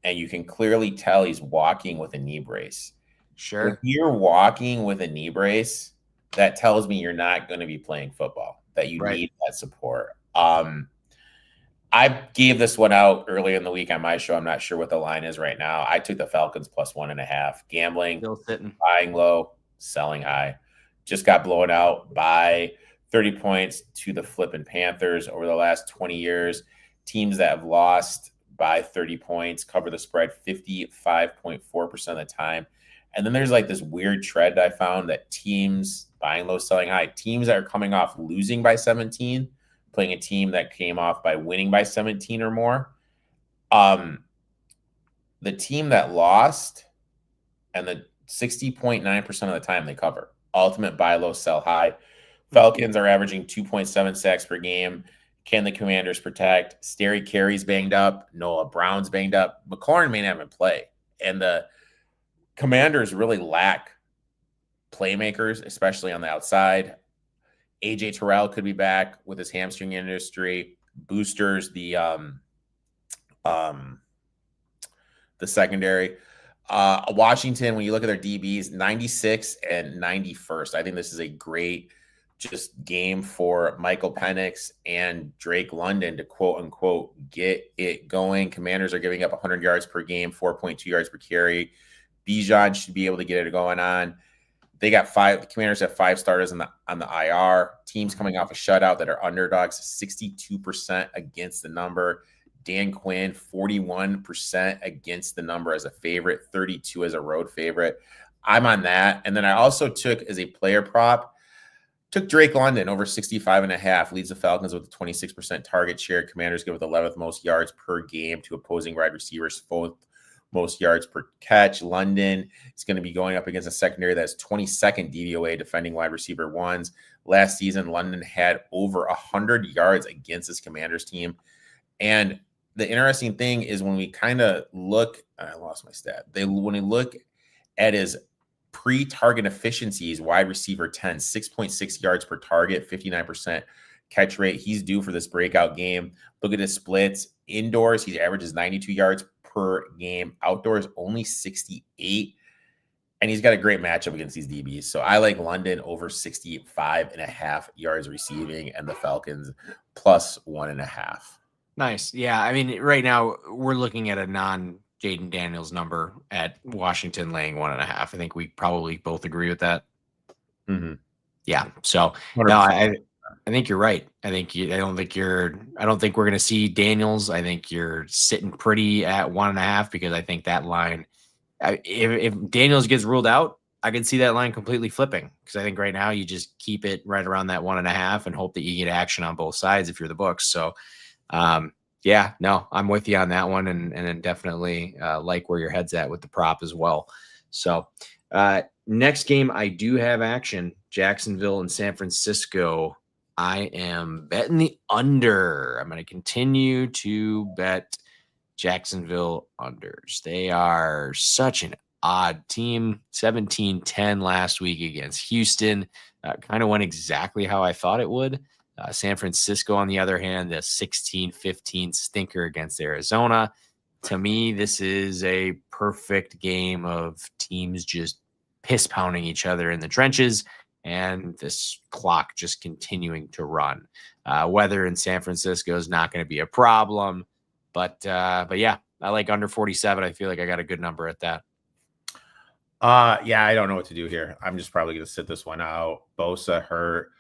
and you can clearly tell he's walking with a knee brace. Sure. If you're walking with a knee brace, that tells me you're not going to be playing football, that you need that support. I gave this one out earlier in the week on my show. I'm not sure what the line is right now. I took the Falcons plus 1.5. Gambling, still sitting. Buying low, selling high. Just got blown out by 30 points to the flipping Panthers over the last 20 years. Teams that have lost by 30 points cover the spread 55.4% of the time. And then there's like this weird trend I found that teams buying low, selling high, teams that are coming off losing by 17, playing a team that came off by winning by 17 or more. The team that lost, and the 60.9% of the time they cover. Ultimate buy low, sell high. Falcons are averaging 2.7 sacks per game. Can the Commanders protect? Stary Carey's banged up. Noah Brown's banged up. McLaurin may not even play. And the Commanders really lack playmakers, especially on the outside. AJ Terrell could be back with his hamstring injury. Boosters, the secondary. Washington, when you look at their DBs, 96 and 91st. I think this is a great just game for Michael Penix and Drake London to quote unquote get it going. Commanders are giving up 100 yards per game, 4.2 yards per carry. Bijan should be able to get it going on. They got the Commanders have 5 starters on the IR. Teams coming off a shutout that are underdogs, 62% against the number. Dan Quinn, 41% against the number as a favorite, 32 as a road favorite. I'm on that. And then I also took as a player prop, took Drake London over 65.5, leads the Falcons with a 26% target share. Commanders give with 11th most yards per game to opposing wide receivers, 4th most yards per catch. London is going to be going up against a secondary that's 22nd DVOA defending wide receiver ones. Last season, London had over 100 yards against this Commanders team. And the interesting thing is when we kind of look, I lost my stat. When we look at his pre-target efficiencies, wide receiver 10, 6.6 yards per target, 59% catch rate. He's due for this breakout game. Look at his splits. Indoors, he averages 92 yards per game. Outdoors, only 68. And he's got a great matchup against these DBs. So I like London over 65.5 yards receiving and the Falcons plus 1.5. Nice. Yeah. I mean, right now we're looking at a non-Jaden Daniels number at Washington laying 1.5. I think we probably both agree with that. Mm-hmm. Yeah. So no, I think you're right. I don't think we're going to see Daniels. I think you're sitting pretty at 1.5 because I think that line, if Daniels gets ruled out, I can see that line completely flipping because I think right now you just keep it right around that 1.5 and hope that you get action on both sides if you're the books. So, yeah, no, I'm with you on that one and then definitely like where your head's at with the prop as well. So, next game, I do have action, Jacksonville and San Francisco. I am betting the under. I'm going to continue to bet Jacksonville unders. They are such an odd team. 17-10 last week against Houston. Kind of went exactly how I thought it would. San Francisco, on the other hand, the 16-15 stinker against Arizona. To me, this is a perfect game of teams just piss pounding each other in the trenches and this clock just continuing to run. Weather in San Francisco is not going to be a problem, but yeah, I like under 47. I feel like I got a good number at that. Yeah, I don't know what to do here. I'm just probably going to sit this one out. Bosa hurt.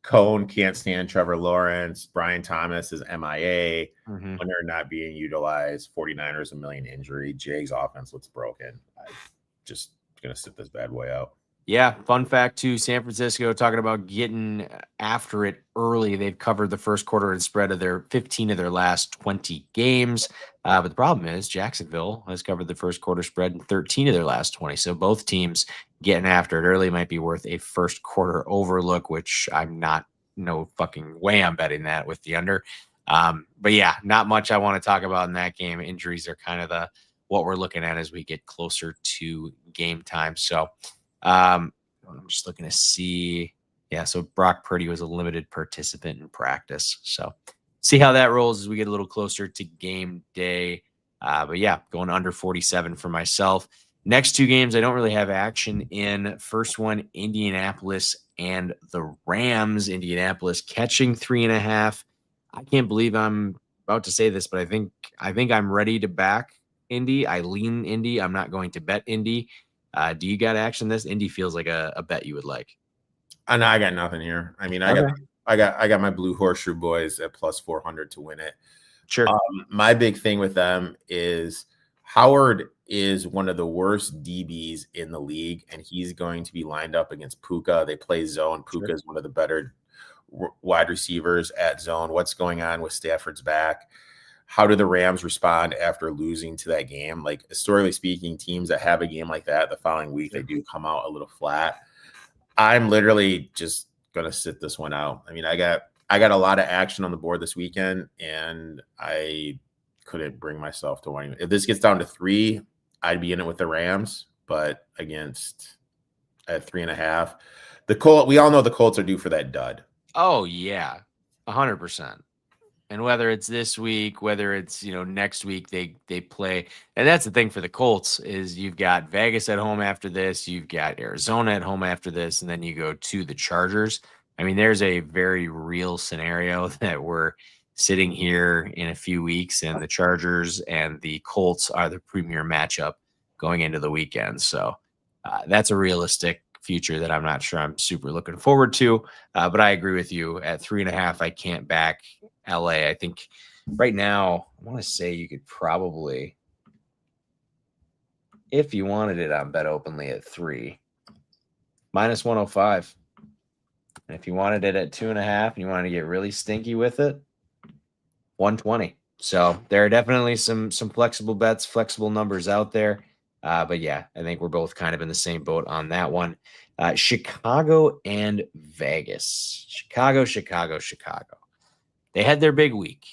Cone can't stand Trevor Lawrence. Brian Thomas is MIA. When they're not being utilized. 49ers, a million injury. Jags offense looks broken. I'm just going to sit this bad boy out. Yeah, fun fact too, San Francisco talking about getting after it early. They've covered the first quarter and spread of their 15 of their last 20 games. But the problem is Jacksonville has covered the first quarter spread in 13 of their last 20. So both teams getting after it early might be worth a first quarter overlook, which no fucking way I'm betting that with the under. But yeah, not much I want to talk about in that game. Injuries are kind of what we're looking at as we get closer to game time. So I'm just looking to see. Yeah, so Brock Purdy was a limited participant in practice. So see how that rolls as we get a little closer to game day. But yeah, going under 47 for myself. Next two games, I don't really have action in. First one, Indianapolis and the Rams. Indianapolis catching 3.5. I can't believe I'm about to say this, but I think I'm ready to back Indy. I lean Indy. I'm not going to bet Indy. Do you got action this? Indy feels like a bet you would like. I know I got nothing here. I mean, I got my Blue Horseshoe boys at plus 400 to win it. Sure. My big thing with them is Howard is one of the worst DBs in the league, and he's going to be lined up against Puka. They play zone. Puka is one of the better wide receivers at zone. What's going on with Stafford's back? How do the Rams respond after losing to that game? Like, historically speaking, teams that have a game like that the following week, they do come out a little flat. I'm literally just going to sit this one out. I mean, I got I got a lot of action on the board this weekend, and I couldn't bring myself to winning. If this gets down to 3, I'd be in it with the Rams, but against at 3.5, the Colts. We all know the Colts are due for that dud. Oh yeah, 100%. And whether it's this week, whether it's next week, they play. And that's the thing for the Colts is you've got Vegas at home after this, you've got Arizona at home after this, and then you go to the Chargers. I mean, there's a very real scenario that we're sitting here in a few weeks, and the Chargers and the Colts are the premier matchup going into the weekend. So that's a realistic future that I'm not sure I'm super looking forward to. But I agree with you. At 3.5, I can't back LA. I think right now, I want to say you could probably, if you wanted it on BetOpenly at 3, minus 105. And if you wanted it at 2.5 and you wanted to get really stinky with it, 120. So there are definitely some flexible bets, flexible numbers out there. But yeah, I think we're both kind of in the same boat on that one. Chicago and Vegas. Chicago. They had their big week.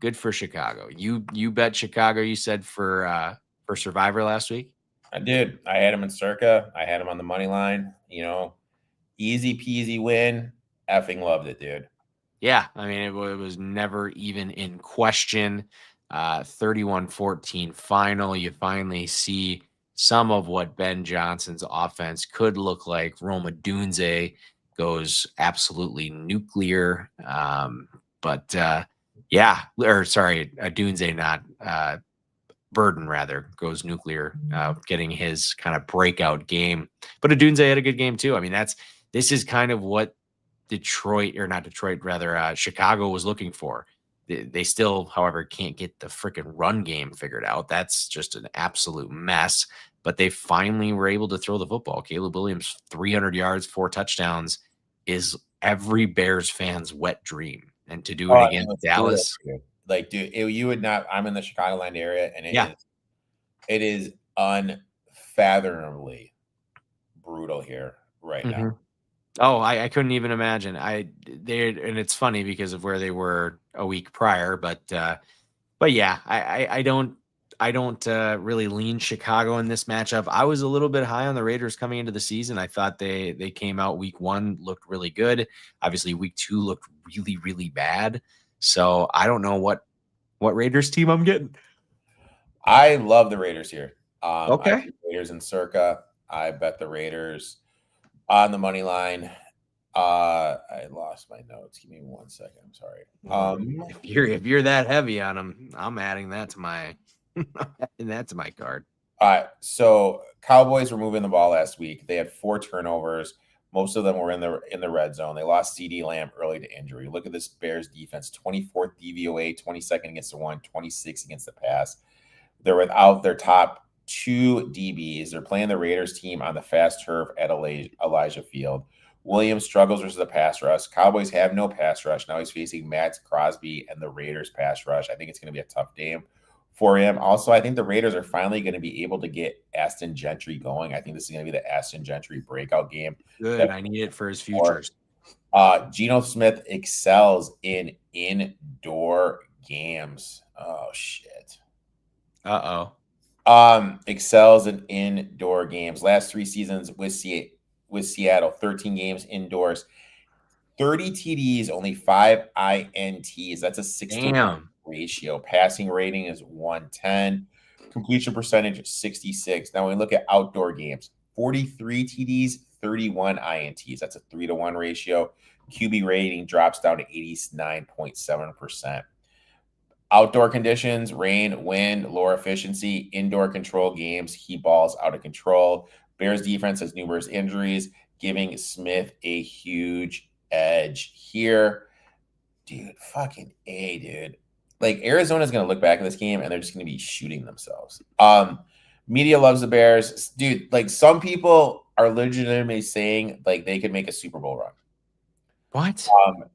Good for Chicago. You bet Chicago, you said, for Survivor last week? I did. I had him in Circa. I had him on the money line. Easy peasy win. Effing loved it, dude. Yeah, I mean, it was never even in question. 31-14 final. You finally see some of what Ben Johnson's offense could look like. Roma Dunze goes absolutely nuclear. Dunze, not Burden, rather, goes nuclear, getting his kind of breakout game. But Dunze had a good game too. I mean, this is kind of what Chicago was looking for. They still, however, can't get the freaking run game figured out. That's just an absolute mess. But they finally were able to throw the football. Caleb Williams, 300 yards, 4 touchdowns, is every Bears fan's wet dream. And to do it against Dallas, like, dude, you would not. I'm in the Chicagoland area, and it is unfathomably brutal here right now. Oh, I couldn't even imagine. And it's funny because of where they were a week prior, but yeah, I don't really lean Chicago in this matchup. I was a little bit high on the Raiders coming into the season. I thought they came out week 1, looked really good. Obviously, week 2 looked really, really bad. So I don't know what Raiders team I'm getting. I love the Raiders here. Okay. I bet Raiders in Circa. I bet the Raiders on the money line. I lost my notes. Give me 1 second. I'm sorry. If you're that heavy on them, I'm adding that to my card. All right. So Cowboys were moving the ball last week. They had 4 turnovers. Most of them were in the red zone. They lost CeeDee Lamb early to injury. Look at this Bears defense: 24th DVOA, 22nd against the run, 26 against the pass. They're without their top 2 DBs. They're playing the Raiders team on the fast turf at Elijah Field. Williams struggles versus the pass rush. Cowboys have no pass rush. Now he's facing Matt Crosby and the Raiders pass rush. I think it's going to be a tough game for him. Also, I think the Raiders are finally going to be able to get Aston Gentry going. I think this is going to be the Aston Gentry breakout game. Good. I need it for his futures. Geno Smith excels in indoor games. Oh, shit. Excels in indoor games. Last 3 seasons with Seattle, 13 games indoors, 30 TDs, only 5 INTs. That's a 60 ratio. Passing rating is 110. Completion percentage 66. Now when we look at outdoor games, 43 TDs, 31 INTs. That's a 3-to-1 ratio. QB rating drops down to 89.7%. Outdoor conditions, rain, wind, lower efficiency. Indoor control games, he balls out of control. Bears defense has numerous injuries, giving Smith a huge edge here. Dude, fucking A, dude. Like, Arizona's going to look back at this game and they're just going to be shooting themselves. Media loves the Bears. Dude, like, some people are legitimately saying, like, they could make a Super Bowl run. What?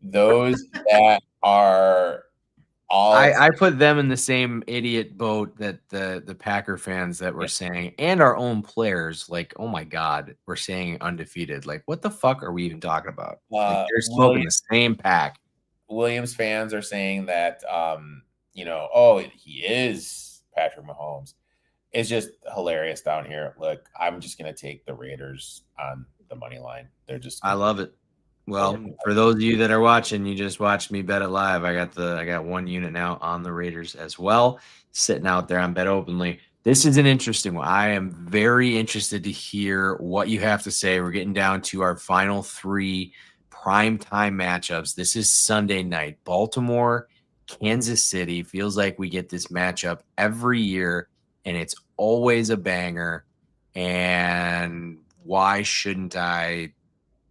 Those that are all... I put them in the same idiot boat that the Packer fans that were saying, and our own players, like, oh my God, we're saying undefeated. Like, what the fuck are we even talking about? Like, they're smoking the same pack. Williams fans are saying that, oh, he is Patrick Mahomes. It's just hilarious down here. Look, I'm just going to take the Raiders on the money line. They're just. I love it. Well, for those of you that are watching, you just watched me bet it live. I got one unit now on the Raiders as well, sitting out there on BetOpenly. This is an interesting one. I am very interested to hear what you have to say. We're getting down to our final 3 primetime matchups. This is Sunday night. Baltimore, Kansas City. Feels like we get this matchup every year, and it's always a banger. And why shouldn't I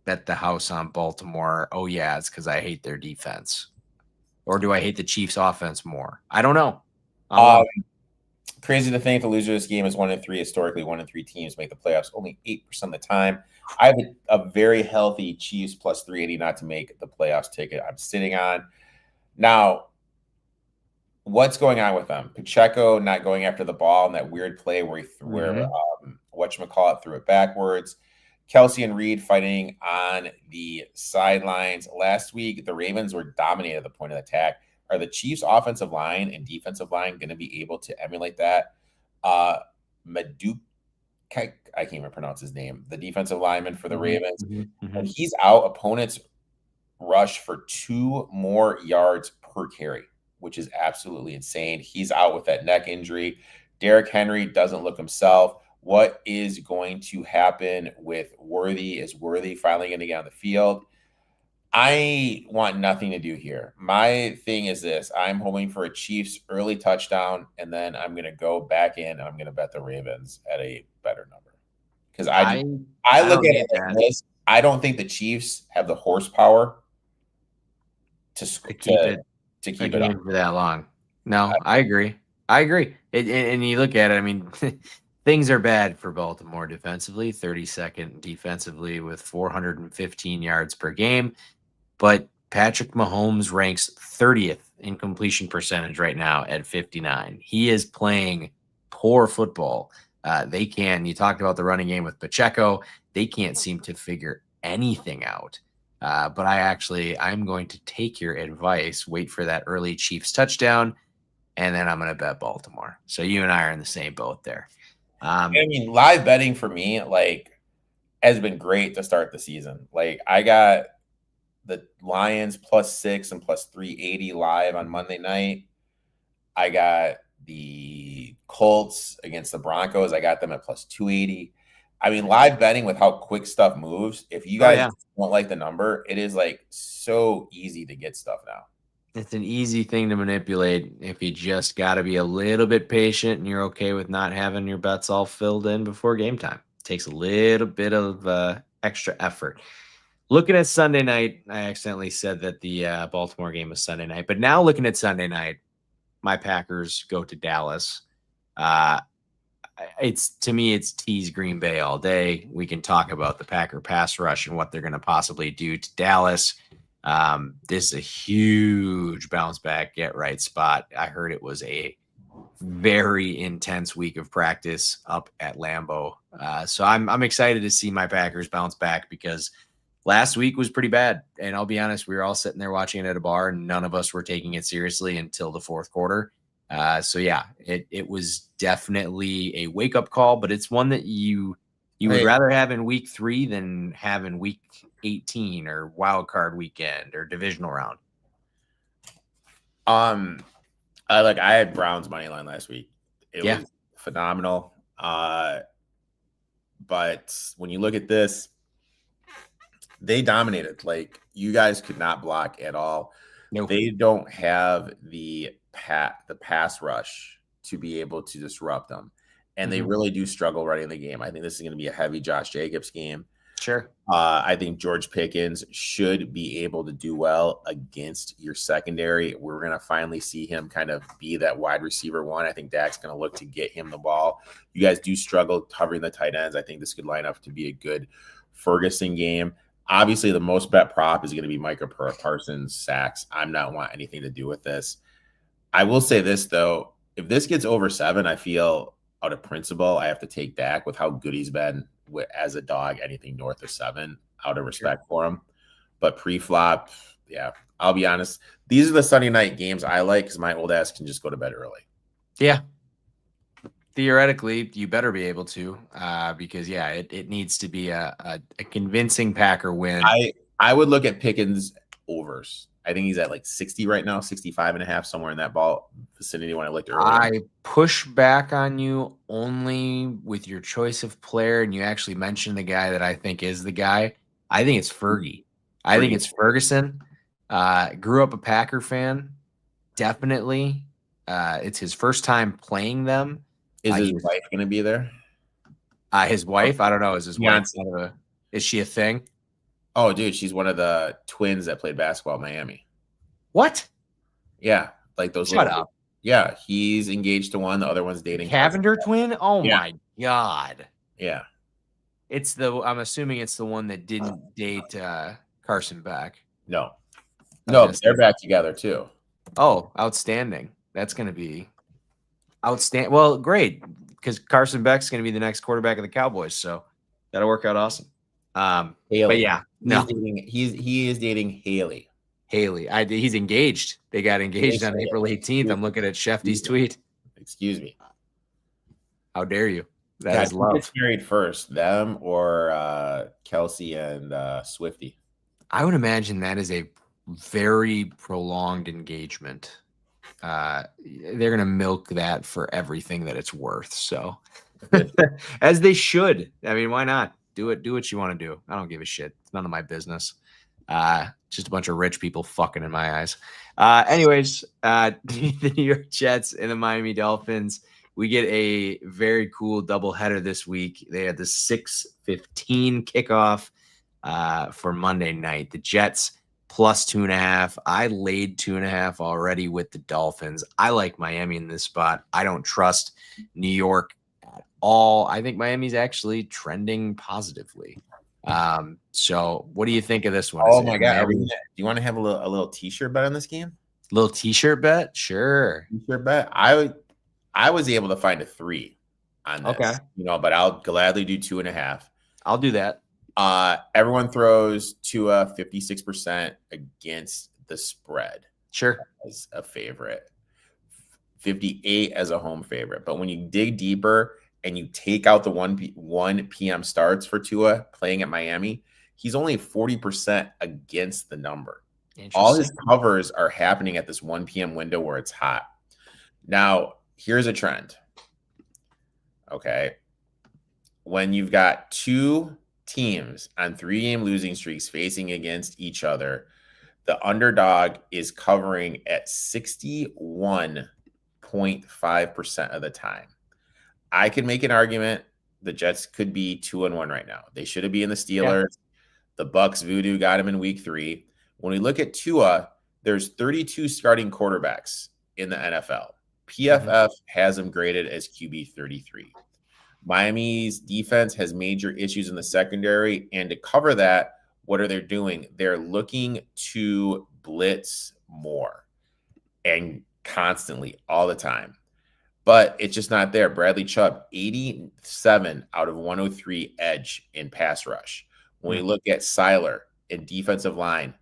bet the house on Baltimore? Oh, yeah, it's because I hate their defense. Or do I hate the Chiefs' offense more? I don't know. Crazy to think the loser of this game is 1-3. Historically, 1-3 teams make the playoffs only 8% of the time. I have a very healthy Chiefs plus 380 not to make the playoffs ticket I'm sitting on. Now, what's going on with them? Pacheco not going after the ball in that weird play where whatchamacallit threw it backwards. Kelsey and Reed fighting on the sidelines. Last week, the Ravens were dominated at the point of attack. Are the Chiefs' offensive line and defensive line going to be able to emulate that? Maduk, I can't even pronounce his name, the defensive lineman for the Ravens. When he's out, opponents rush for 2 more yards per carry, which is absolutely insane. He's out with that neck injury. Derrick Henry doesn't look himself. What is going to happen with Worthy? Is Worthy finally going to get on the field? I want nothing to do here. My thing is this. I'm hoping for a Chiefs early touchdown, and then I'm going to go back in and I'm going to bet the Ravens at a better number. Because I look at it like this. I don't think the Chiefs have the horsepower to keep it up for that long. No, I agree. And you look at it, I mean, things are bad for Baltimore defensively, 32nd defensively with 415 yards per game. But Patrick Mahomes ranks 30th in completion percentage right now at 59. He is playing poor football. You talked about the running game with Pacheco. They can't seem to figure anything out. But I'm going to take your advice, wait for that early Chiefs touchdown, and then I'm going to bet Baltimore. So you and I are in the same boat there. Live betting for me, has been great to start the season. I got the Lions +6 and +380 live on Monday night. I got the Colts against the Broncos. I got them at +280. Live betting with how quick stuff moves. If you guys don't like the number, it is so easy to get stuff now. It's an easy thing to manipulate if you just got to be a little bit patient and you're okay with not having your bets all filled in before game time. It takes a little bit of extra effort. Looking at Sunday night, I accidentally said that the Baltimore game was Sunday night. But now looking at Sunday night, my Packers go to Dallas. It's tease Green Bay all day. We can talk about the Packer pass rush and what they're going to possibly do to Dallas. This is a huge bounce back, get right spot. I heard it was a very intense week of practice up at Lambeau. So I'm excited to see my Packers bounce back because last week was pretty bad. And I'll be honest, we were all sitting there watching it at a bar and none of us were taking it seriously until the fourth quarter. It was definitely a wake up call, but it's one that you would rather have in week 3 than have in week 18 or wild card weekend or divisional round. I had Browns money line last week. It was phenomenal. But when you look at this, they dominated. You guys could not block at all. Nope. They don't have the pass rush to be able to disrupt them. And they really do struggle running the game. I think this is going to be a heavy Josh Jacobs game. Sure. I think George Pickens should be able to do well against your secondary. We're going to finally see him kind of be that wide receiver one. I think Dak's going to look to get him the ball. You guys do struggle covering the tight ends. I think this could line up to be a good Ferguson game. Obviously, the most bet prop is going to be Micah Parsons sacks. I'm not want anything to do with this. I will say this, though. If this gets over 7, I feel out of principle, I have to take Dak with how good he's been as a dog. Anything north of 7, out of respect for him. But pre-flop, Yeah, I'll be honest. These are the Sunday night games I like because my old ass can just go to bed early. Yeah. Theoretically, you better be able to, because it needs to be a convincing Packer win. I would look at Pickens overs. I think he's at like 60 right now, 65.5, somewhere in that ball vicinity when I looked earlier. I push back on you only with your choice of player, and you actually mentioned the guy that I think is the guy. I think it's Fergie. I think it's Ferguson. Grew up a Packer fan. Definitely. It's his first time playing them. Is his wife going to be there? His wife? I don't know. Is his wife? Is she a thing? Oh, dude, she's one of the twins that played basketball at Miami. What? Yeah, like those. Shut up. Yeah, he's engaged to one. The other one's dating. Cavender twin? Oh my God. Yeah. I'm assuming it's the one that didn't date Carson Beck. No, they're back together too. Oh, outstanding. That's going to be outstanding. Well, great, because Carson Beck's going to be the next quarterback of the Cowboys, so that'll work out awesome. Haley. But yeah, he is dating Haley. He's engaged. They got engaged on April 18th. I'm looking at Shefty's tweet. Excuse me. How dare you? That is love. Who gets married first, them or Kelsey and Swifty? I would imagine that is a very prolonged engagement. They're going to milk that for everything that it's worth. So, as they should. I mean, why not? Do what you want to do. I don't give a shit. It's none of my business. Just a bunch of rich people fucking in my eyes. Anyways, the New York Jets and the Miami Dolphins. We get a very cool doubleheader this week. They had the 6:15 kickoff for Monday night. The Jets plus 2.5. I laid 2.5 already with the Dolphins. I like Miami in this spot. I don't trust New York at all. I think Miami's actually trending positively. So what do you think of this one? Oh my God. Do you want to have a little t-shirt bet on this game? Little t-shirt bet? Sure. T-shirt bet. I was able to find a 3 on this. Okay. But I'll gladly do 2.5. I'll do that. Everyone throws to a 56% against the spread. Sure. As a favorite. 58 as a home favorite. But when you dig deeper and you take out the 1 p.m. starts for Tua playing at Miami, he's only 40% against the number. All his covers are happening at this 1 p.m. window where it's hot. Now, here's a trend. Okay. When you've got 2 teams on 3-game losing streaks facing against each other, the underdog is covering at 61.5% of the time. I could make an argument the Jets could be 2-1 right now. They should have been the Steelers. Yeah. The Bucks voodoo got him in week 3. When we look at Tua, there's 32 starting quarterbacks in the NFL. PFF has him graded as QB 33. Miami's defense has major issues in the secondary, and to cover that, what are they doing? They're looking to blitz more and constantly all the time. But it's just not there. Bradley Chubb, 87 out of 103 edge in pass rush. When we look at Seiler in defensive line,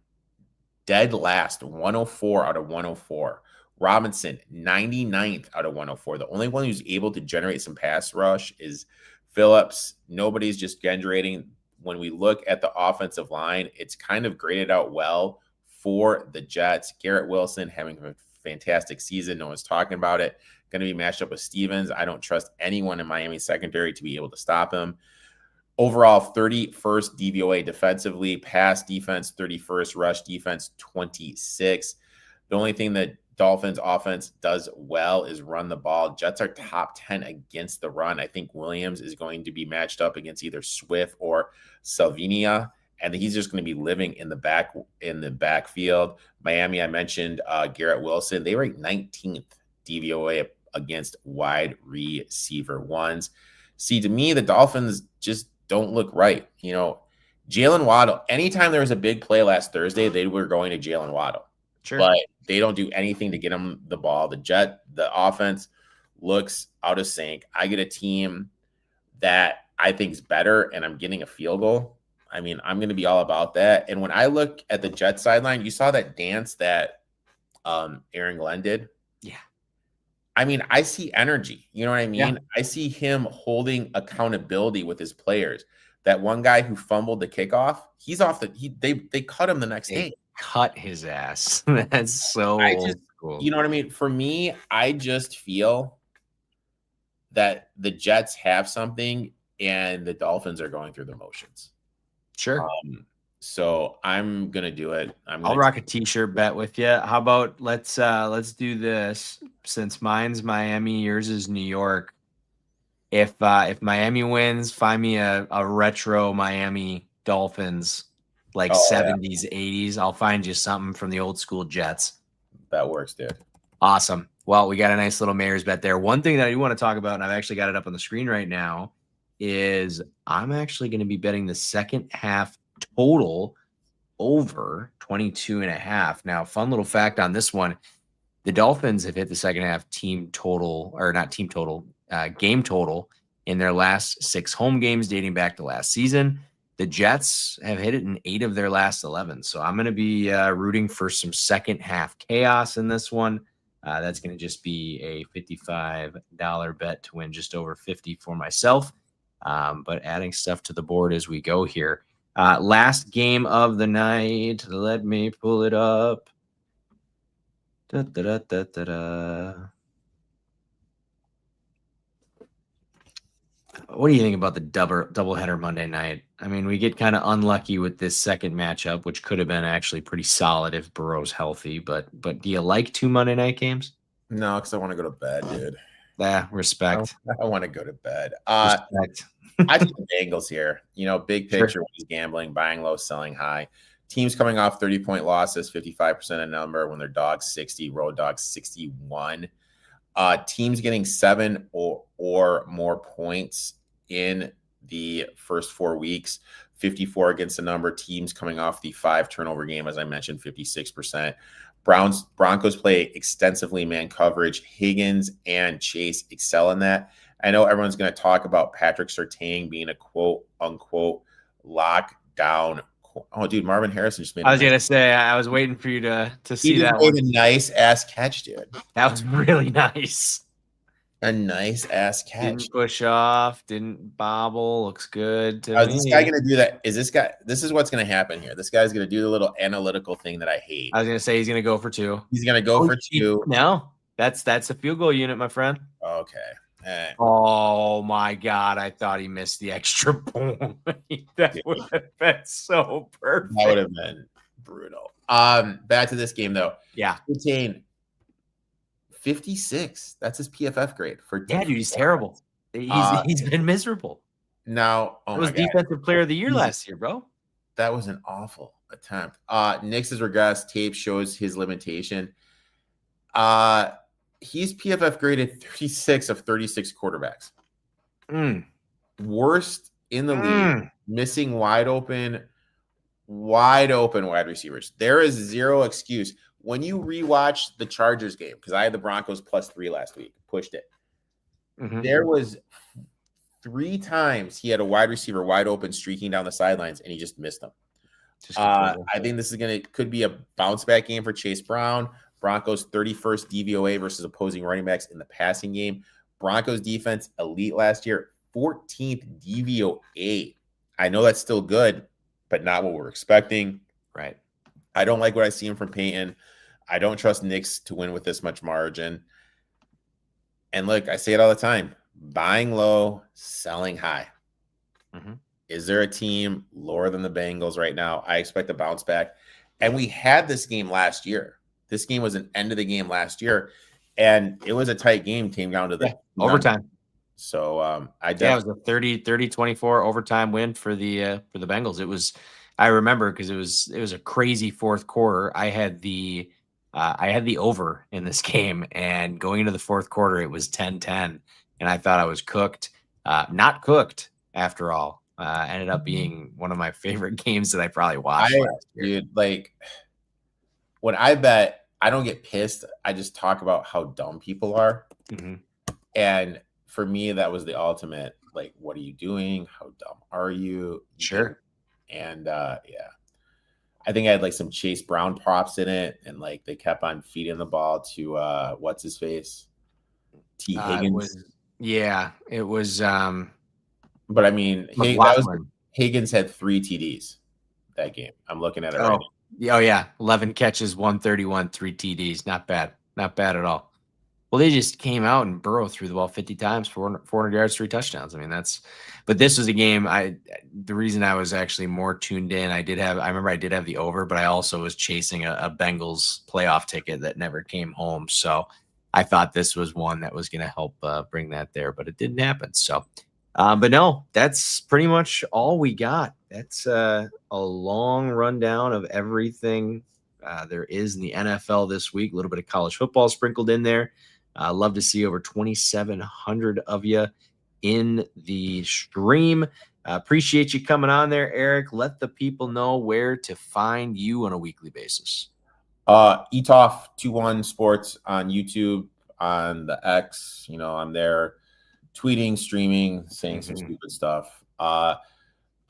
dead last, 104 out of 104. Robinson, 99th out of 104. The only one who's able to generate some pass rush is Phillips. Nobody's just generating. When we look at the offensive line, it's kind of graded out well for the Jets. Garrett Wilson having a fantastic season. No one's talking about it. Going to be matched up with Stevens. I don't trust anyone in Miami secondary to be able to stop him. Overall, 31st DVOA defensively. Pass defense, 31st. Rush defense, 26. The only thing that Dolphins offense does well is run the ball. Jets are top 10 against the run. I think Williams is going to be matched up against either Swift or Salvinia, and he's just going to be living in the backfield. Miami, I mentioned Garrett Wilson. They rank 19th DVOA against wide receiver ones. See, to me, the Dolphins just don't look right. Jalen Waddle, anytime there was a big play last Thursday, they were going to Jalen Waddle. Sure. But they don't do anything to get him the ball. The offense looks out of sync. I get a team that I think is better, and I'm getting a field goal. I mean, I'm going to be all about that. And when I look at the Jets sideline, you saw that dance that Aaron Glenn did. Yeah. I mean, I see energy. You know what I mean? Yeah. I see him holding accountability with his players. That one guy who fumbled the kickoff, he's off they cut him the next day. Cut his ass. That's so old school. You know what I mean? For me, I just feel that the Jets have something and the Dolphins are going through the motions. Sure. So I'm gonna do it. I'll rock a t-shirt bet with you. How about let's do this, since mine's Miami, yours is New York. If Miami wins, find me a retro Miami Dolphins, like 70s, 80s. I'll find you something from the old school Jets. That works, dude. Awesome. Well, we got a nice little mayor's bet there. One thing that I do want to talk about, and I've actually got it up on the screen right now, is I'm actually going to be betting the second half total over 22.5. Now, fun little fact on this one, the Dolphins have hit the second half game total in their last 6 home games dating back to last season. The Jets have hit it in 8 of their last 11. So I'm going to be rooting for some second half chaos in this one. That's going to just be a $55 bet to win just over 50 for myself. But adding stuff to the board as we go here. Last game of the night. Let me pull it up. Da, da, da, da, da, da. What do you think about the doubleheader Monday night? I mean, we get kind of unlucky with this second matchup, which could have been actually pretty solid if Burrow's healthy. But do you like 2 Monday night games? No, because I want to go to bed, dude. Respect. I want to go to bed. Respect. I think the Bengals here. You know, big picture is gambling, buying low, selling high. Teams coming off 30-point losses, 55% a number when they're dogs 60, road dogs 61. Teams getting 7 or more points in the first 4 weeks, 54 against the number. Teams coming off the 5 turnover game, as I mentioned, 56%. Broncos play extensively man coverage. Higgins and Chase excel in that. I know everyone's going to talk about Patrick Surtain being a quote unquote lockdown. Oh, dude, Marvin Harrison just made. I was going to say, I was waiting for you to see that one. A nice ass catch, dude. That was really nice. A nice ass catch. Didn't push off, didn't bobble. Looks good to me. Is this guy going to do that? This is what's going to happen here. This guy's going to do the little analytical thing that I hate. I was going to say he's going to go for 2. He's going to go for 2. No, that's a field goal unit, my friend. Okay. Oh my God! I thought he missed the extra point. That would have been so perfect. That would have been brutal. Back to this game though. Yeah, 56. That's his PFF grade for. Yeah, dude, he's terrible. He's been miserable. Now, it was defensive player of the year last year, bro. That was an awful attempt. Nick's has regressed. Tape shows his limitation. He's PFF graded 36 of 36 quarterbacks. Worst in the league. Missing wide open wide receivers. There is zero excuse. When you rewatch the Chargers game, because I had the Broncos +3 last week, pushed it. There was 3 times he had a wide receiver wide open streaking down the sidelines, and he just missed them. I think this could be a bounce back game for Chase Brown. Broncos 31st DVOA versus opposing running backs in the passing game. Broncos defense elite last year, 14th DVOA. I know that's still good, but not what we're expecting. Right. I don't like what I see from Peyton. I don't trust Knicks to win with this much margin. And look, I say it all the time, buying low, selling high. Is there a team lower than the Bengals right now? I expect a bounce back. And we had this game last year. This game was an end of the game last year, and it was a tight game. Came down to the overtime. So it was a 30-24 overtime win for the Bengals. It was, I remember, because it was a crazy fourth quarter. I had the over in this game, and going into the fourth quarter, it was 10-10, and I thought I was cooked. Not cooked after all. Ended up being one of my favorite games that I probably watched last year. Dude, like, when I bet, I don't get pissed. I just talk about how dumb people are. And for me, that was the ultimate. Like, what are you doing? How dumb are you? Sure. And yeah, I think I had like some Chase Brown props in it, and like they kept on feeding the ball to what's his face, T Higgins. It was But I mean, McLaughlin. Higgins had 3 TDs that game. I'm looking at it right now. Oh yeah, 11 catches, 131, 3 TDs. Not bad at all. Well, they just came out and Burrow threw the ball 50 times for 400 yards, 3 touchdowns. I mean, but this was a game. The reason I was actually more tuned in, I remember I did have the over, but I also was chasing a Bengals playoff ticket that never came home. So I thought this was one that was going to help bring that there, but it didn't happen. So, but no, that's pretty much all we got. That's a long rundown of everything there is in the NFL this week. A little bit of college football sprinkled in there. Love to see over 2,700 of you in the stream. Appreciate you coming on there, Eric. Let the people know where to find you on a weekly basis. Etoff21 Sports on YouTube, on the X. I'm there tweeting, streaming, saying some stupid stuff. A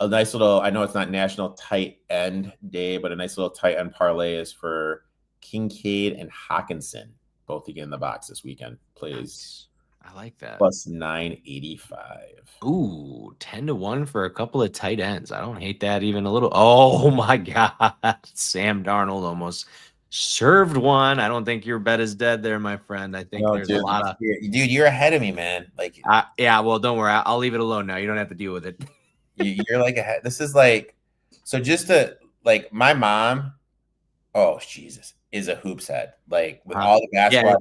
nice little, I know it's not National Tight End Day, but a nice little tight end parlay is for Kincaid and Hawkinson, both to get in the box this weekend. Plays. I like that. Plus 985. Ooh, 10-1 for a couple of tight ends. I don't hate that even a little. Oh my God. Sam Darnold almost served one. I don't think your bet is dead there, my friend. I think there's a lot of. Dude, you're ahead of me, man. Like, yeah, well, don't worry. I'll leave it alone now. You don't have to deal with it. You're like ahead. This is like, so just to like my mom. Oh Jesus, is a hoops head. Like with all the basketball,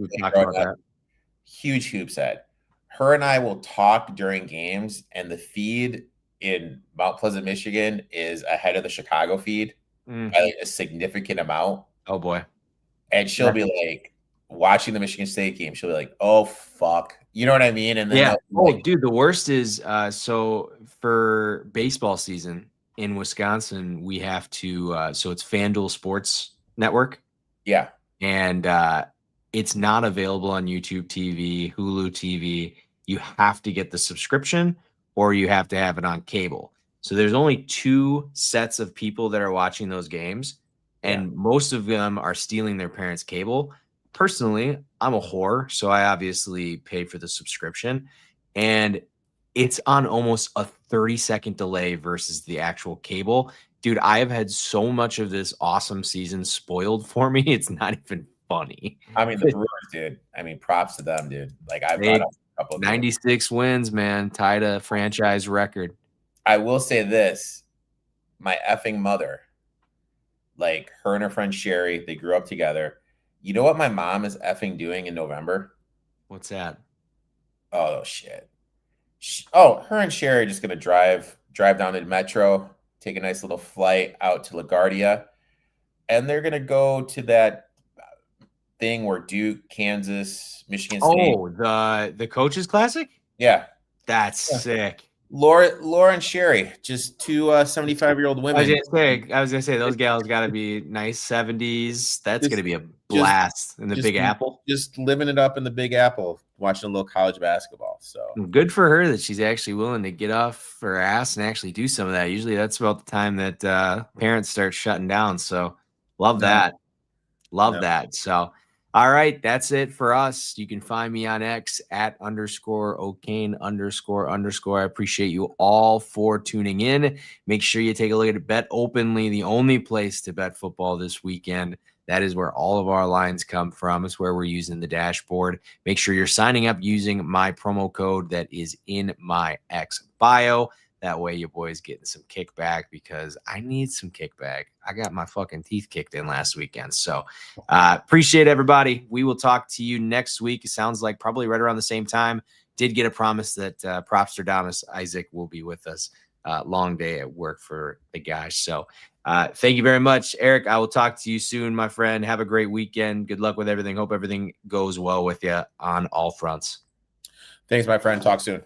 huge hoops head. Her and I will talk during games, and the feed in Mount Pleasant, Michigan, is ahead of the Chicago feed by like a significant amount. Oh boy! And she'll be like watching the Michigan State game. She'll be like, "Oh fuck," you know what I mean? And then yeah. Oh, dude, the worst is so for baseball season in Wisconsin, we have to. So it's FanDuel Sports Network. Yeah, and it's not available on YouTube TV, Hulu TV. You have to get the subscription, or you have to have it on cable. So there's only 2 sets of people that are watching those games. And most of them are stealing their parents' cable. Personally, I'm a whore, so I obviously pay for the subscription. And it's on almost a 30-second delay versus the actual cable. Dude, I have had so much of this awesome season spoiled for me. It's not even funny. I mean, the Brewers, dude. I mean, props to them, dude. Like, I brought up a couple of 96 wins, man. Tied a franchise record. I will say this. My effing mother, like her and her friend Sherry, they grew up together. You know what my mom is effing doing in November? What's that? Oh, shit. Her and Sherry are just going to drive down to the Metro, take a nice little flight out to LaGuardia, and they're going to go to that thing where Duke, Kansas, Michigan State. Oh, the Coaches Classic? Yeah. That's sick. Laura and Sherry, just 2 75-year-old women. I was gonna say those gals got to be nice 70s. That's gonna be a blast in the Big Apple. Just living it up in the Big Apple, watching a little college basketball. So good for her that she's actually willing to get off her ass and actually do some of that. Usually that's about the time that parents start shutting down. So love that. So. All right, that's it for us. You can find me on X at _O'Kane __. I appreciate you all for tuning in. Make sure you take a look at BetOpenly, the only place to bet football this weekend. That is where all of our lines come from. It's where we're using the dashboard. Make sure you're signing up using my promo code that is in my X bio. That way your boy's getting some kickback because I need some kickback. I got my fucking teeth kicked in last weekend. So appreciate everybody. We will talk to you next week. It sounds like probably right around the same time. Did get a promise that Propsterdamus Isaac will be with us. Long day at work for the guys. So thank you very much, Eric. I will talk to you soon, my friend. Have a great weekend. Good luck with everything. Hope everything goes well with you on all fronts. Thanks, my friend. Talk soon.